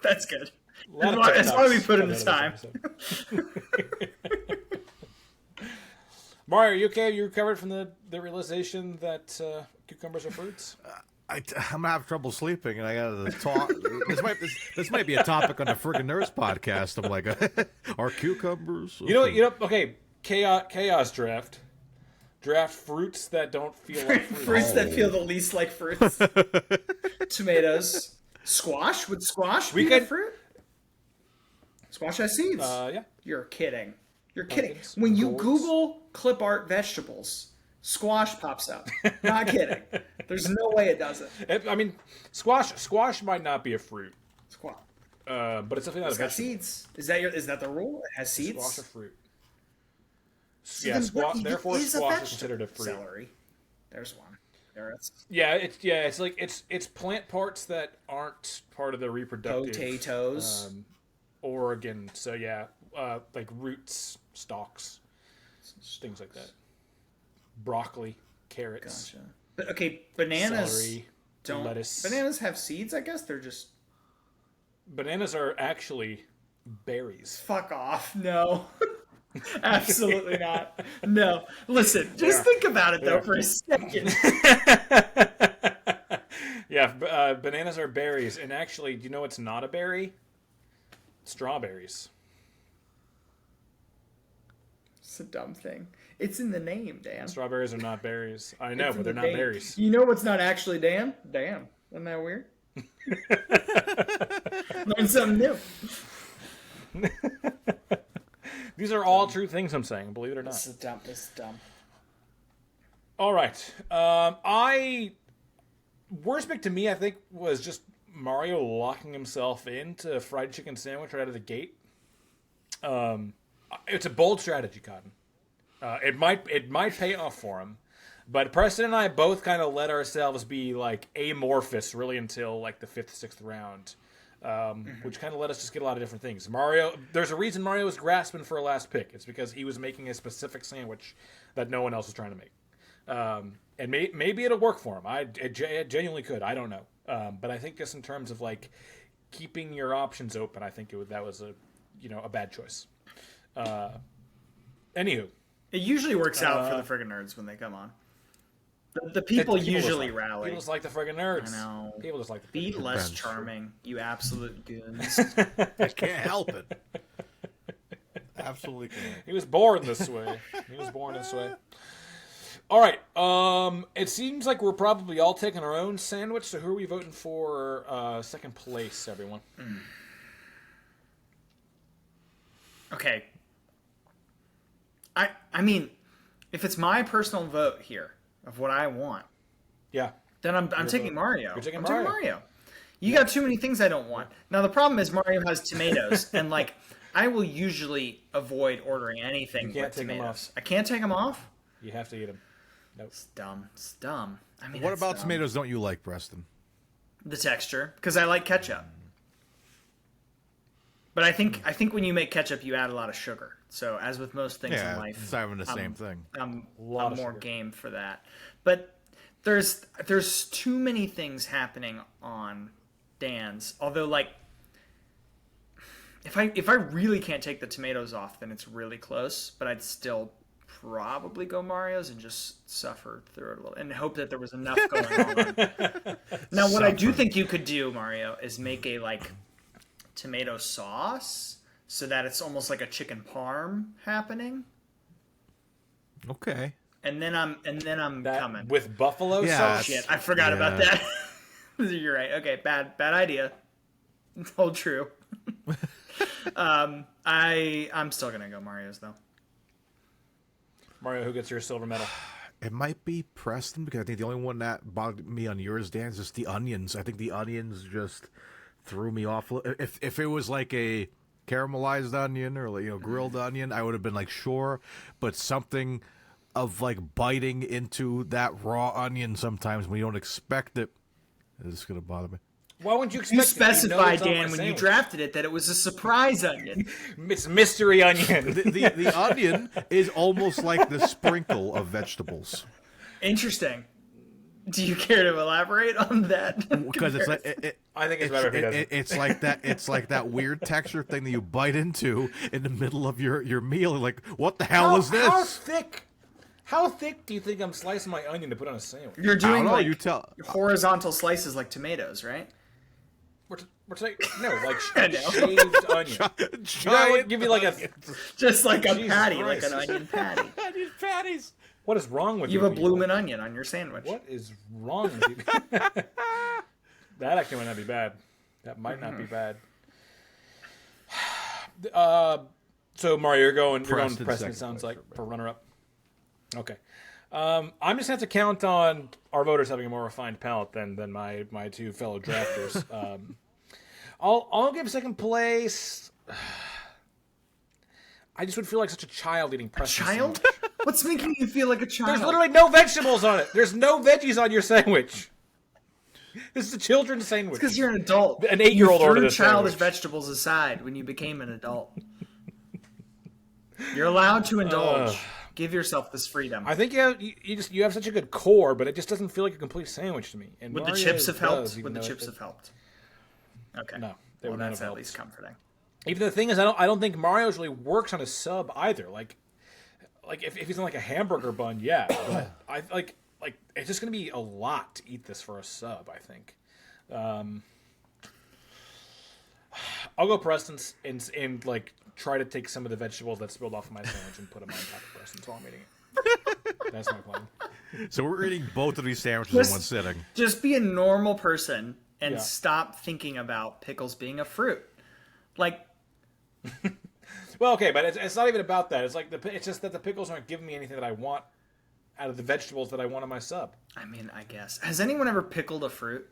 That's good. A lot of That's why we TikToks put in out the of this time. episode. Mario, are you okay? You recovered from the realization that cucumbers are fruits? I'm gonna have trouble sleeping, and I gotta talk. this might be a topic on the Friggin Nerds podcast. I'm like, are cucumbers? You know. Okay, chaos draft. Draft fruits that don't feel like fruits. Fruits that feel the least like fruits. Tomatoes. Squash? Would squash be a fruit? Squash has seeds. Yeah. You're kidding. You're kidding. Pumpkins, When you gourds. Google clip art vegetables, squash pops up. Not kidding. There's no way it doesn't. I mean, squash might not be a fruit, Squash. but it's definitely not It's a got vegetable. seeds. Is that the rule? It has seeds? Squash a fruit. So Yeah, then what even therefore is a squash is vegetable? considered a fruit. Celery. There's one. Carrots. Yeah, it's like it's plant parts that aren't part of the reproductive Potatoes. organ. So yeah, like roots, stalks, things like that. Broccoli, carrots, Gotcha. But okay, bananas celery, don't. lettuce. Bananas have seeds, I guess. They're just. Bananas are actually berries. Fuck off. No. Absolutely not. No. Listen, just Yeah. think about it, though, Yeah. for a second. Yeah, bananas are berries, and actually, do you know what's not a berry? Strawberries. It's a dumb thing. It's in the name, Dan. Strawberries are not berries. I know, It's in but they're the not name. berries. You know what's not actually Dan? Dan. Isn't that weird? Learn something new. These are all true things I'm saying, believe it or not. This is dumb. This is dumb. All right. Worst pick to me, I think, was just Mario locking himself into a fried chicken sandwich right out of the gate. It's a bold strategy, Cotton. It might pay off for him, but Preston and I both kind of let ourselves be like amorphous really until like the 5th, 6th round, which kind of let us just get a lot of different things. There's a reason Mario was grasping for a last pick. It's because he was making a specific sandwich that no one else was trying to make. And maybe it'll work for him. It genuinely could. I don't know. But I think just in terms of like keeping your options open, I think that was a bad choice. Anywho, It usually works out for the friggin' nerds when they come on. The people usually rally. People just like the friggin' nerds. I know. People just like the Be friggin' less Depends. charming, you absolute goons. I can't help it. Absolutely can't. He was born this way. All right. It seems like we're probably all taking our own sandwich. So who are we voting for second place, everyone? Okay. I mean, if it's my personal vote here of what I want, Yeah. then I'm taking Mario. You're taking I'm Mario. taking Mario. You got too many things I don't want. Now the problem is Mario has tomatoes, and like I will usually avoid ordering anything can't with take 'em tomatoes. off. I can't take them off. You have to eat them. Nope. It's dumb. It's dumb. I mean, What it's about dumb. tomatoes don't you like, Preston? The texture, because I like ketchup. But I think when you make ketchup, you add a lot of sugar. So as with most things Yeah, in life, it's not even the same thing. I'm lot of more sugar. game for that. But there's too many things happening on Dan's. Although like if I really can't take the tomatoes off, then it's really close. But I'd still probably go Mario's and just suffer through it a little and hope that there was enough going on. Now, what I do think you could do, Mario, is make a like tomato sauce so that it's almost like a chicken parm happening. Okay. And then I'm That coming. with buffalo Yeah, sauce. Shit, I forgot about that. You're right. Okay, bad idea. Hold true. I'm still gonna go Mario's though. Mario, who gets your silver medal? It might be Preston because I think the only one that bothered me on yours, Dan, is just the onions. I think the onions just threw me off. If it was like a caramelized onion or like, grilled onion, I would have been like sure. But something of like biting into that raw onion sometimes when you don't expect it is gonna bother me. Why wouldn't you You expect it? specified, It's on my Dan, when you sandwich. drafted it, that it was a surprise onion. It's mystery onion. The onion is almost like the sprinkle of vegetables. Interesting. Do you care to elaborate on that? Because it's like I think it's better if he doesn't. it's like that. It's like that weird texture thing that you bite into in the middle of your meal. Like, what the hell is this? How thick do you think I'm slicing my onion to put on a sandwich? You're doing like you tell. horizontal slices like tomatoes, right? We're saying no, like I know. shaved onion. Giant Give me like a. Just like a Jesus patty, Christ. like an onion patty. onion patties. What is wrong with You have a people? bloomin' onion on your sandwich. What is wrong with you? That actually might not be bad. That might not be bad. So Mario, you're going Preston. second Sounds place like for runner-up. Okay. I'm just gonna have to count on our voters having a more refined palate than my two fellow drafters. I'll give second place. I just would feel like such a child eating Preston. Child? What's making you feel like a child? There's literally no vegetables on it. There's no veggies on your sandwich. This is a children's sandwich. Because you're an adult. An 8-year-old you ordered threw this childish sandwich. vegetables aside when you became an adult. You're allowed to indulge. Give yourself this freedom. I think you have such a good core, but it just doesn't feel like a complete sandwich to me. And Would the Mario chips have helped? does, even Would the though chips it- have helped? Okay. No, they well, would not that's have at helped. least comforting. Even the thing is, I don't think Mario's really works on a sub either. Like if he's on like a hamburger bun, yeah. But I like it's just gonna be a lot to eat this for a sub. I think. I'll go Preston's and like try to take some of the vegetables that spilled off of my sandwich and put them on top of Preston's while I'm eating it. That's my plan. So we're eating both of these sandwiches Just- in one sitting. Just be a normal person and Yeah. stop thinking about pickles being a fruit. Like, Well, okay, but it's not even about that. It's like it's just that the pickles aren't giving me anything that I want out of the vegetables that I want on my sub. I mean, I guess. Has anyone ever pickled a fruit?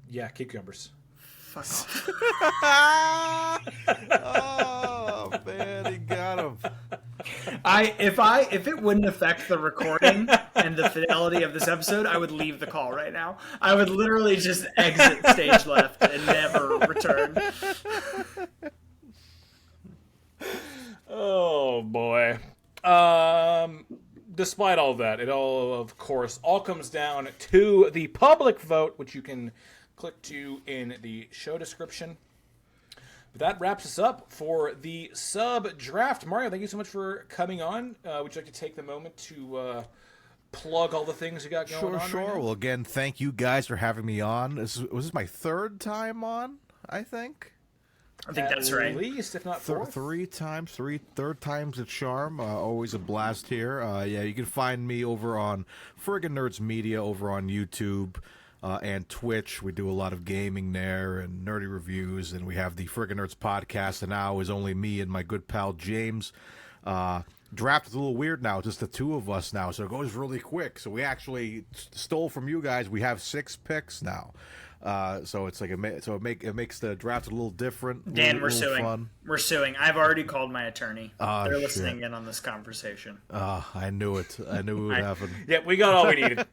Yeah, cucumbers. Fuck off. Oh man, he got him. If it wouldn't affect the recording and the fidelity of this episode, I would leave the call right now. I would literally just exit stage left and never return. Oh boy. Despite all that, it all, of course, all comes down to the public vote, which you can click to in the show description. But that wraps us up for the sub draft. Mario, thank you so much for coming on. Would you like to take the moment to plug all the things you got going on? Sure. Right now? Well, again, thank you guys for having me on. Was this my third time on? I think. I think that's right. At least, if not fourth. Third time's a charm. Always a blast here. Yeah, you can find me over on Friggin Nerds Media over on YouTube and Twitch. We do a lot of gaming there and nerdy reviews, and we have the Friggin Nerds podcast. And now is only me and my good pal James. Draft is a little weird now, just the two of us now, so it goes really quick. So we actually stole from you guys. We have 6 picks now. So it's like it makes the draft a little different. Dan, we're little suing. fun. We're suing. I've already called my attorney. They're shit. listening in on this conversation. I knew it. I knew it would happen. Yeah, we got all we needed.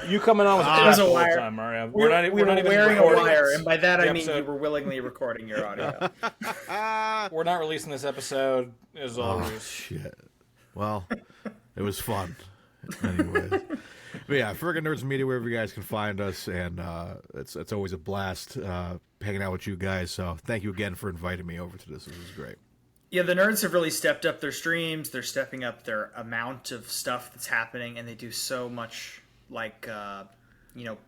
You coming on with the It was draft a the whole wire. time, Mario. We were not even wearing a recording wire, this. and by that I The mean you episode- were willingly recording your audio. We're not releasing this episode, as always. Oh shit. Well, it was fun. Anyways. But yeah, Friggin Nerds Media, wherever you guys can find us, and it's always a blast hanging out with you guys. So thank you again for inviting me over to this. This is great. Yeah, the nerds have really stepped up their streams. They're stepping up their amount of stuff that's happening, and they do so much like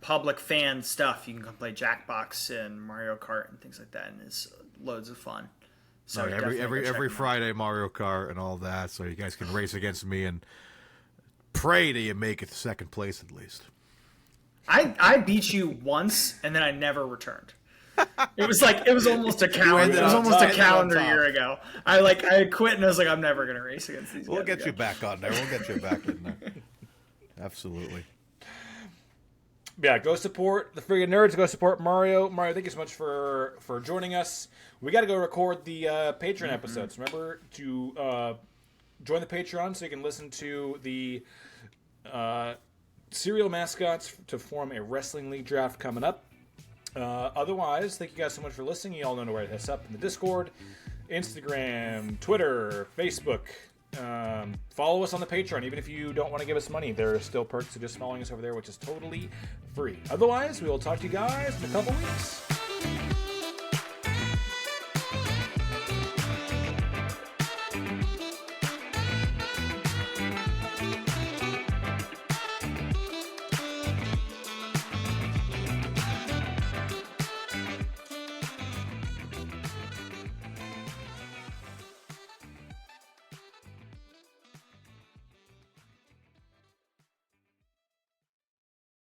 public fan stuff. You can come play Jackbox and Mario Kart and things like that, and it's loads of fun. So definitely go check every them out. Friday Mario Kart and all that, so you guys can race against me and pray that you make it to second place at least. I beat you once, and then I never returned. It was almost a calendar. ended It was on almost top. a calendar On top. year ago. I quit, and I was like, I'm never gonna race against these. We'll guys get you again. back on there. We'll get you back in there. Absolutely. Yeah, go support the Friggin Nerds. Go support Mario. Mario, thank you so much for joining us. We got to go record the Patreon episodes. Remember to join the Patreon so you can listen to the serial mascots to form a wrestling league draft coming up. Otherwise, thank you guys so much for listening. You all know where to hit us up in the Discord, Instagram, Twitter, Facebook, Follow us on the Patreon. Even if you don't want to give us money, there are still perks to just following us over there, which is totally free. Otherwise, we will talk to you guys in a couple weeks.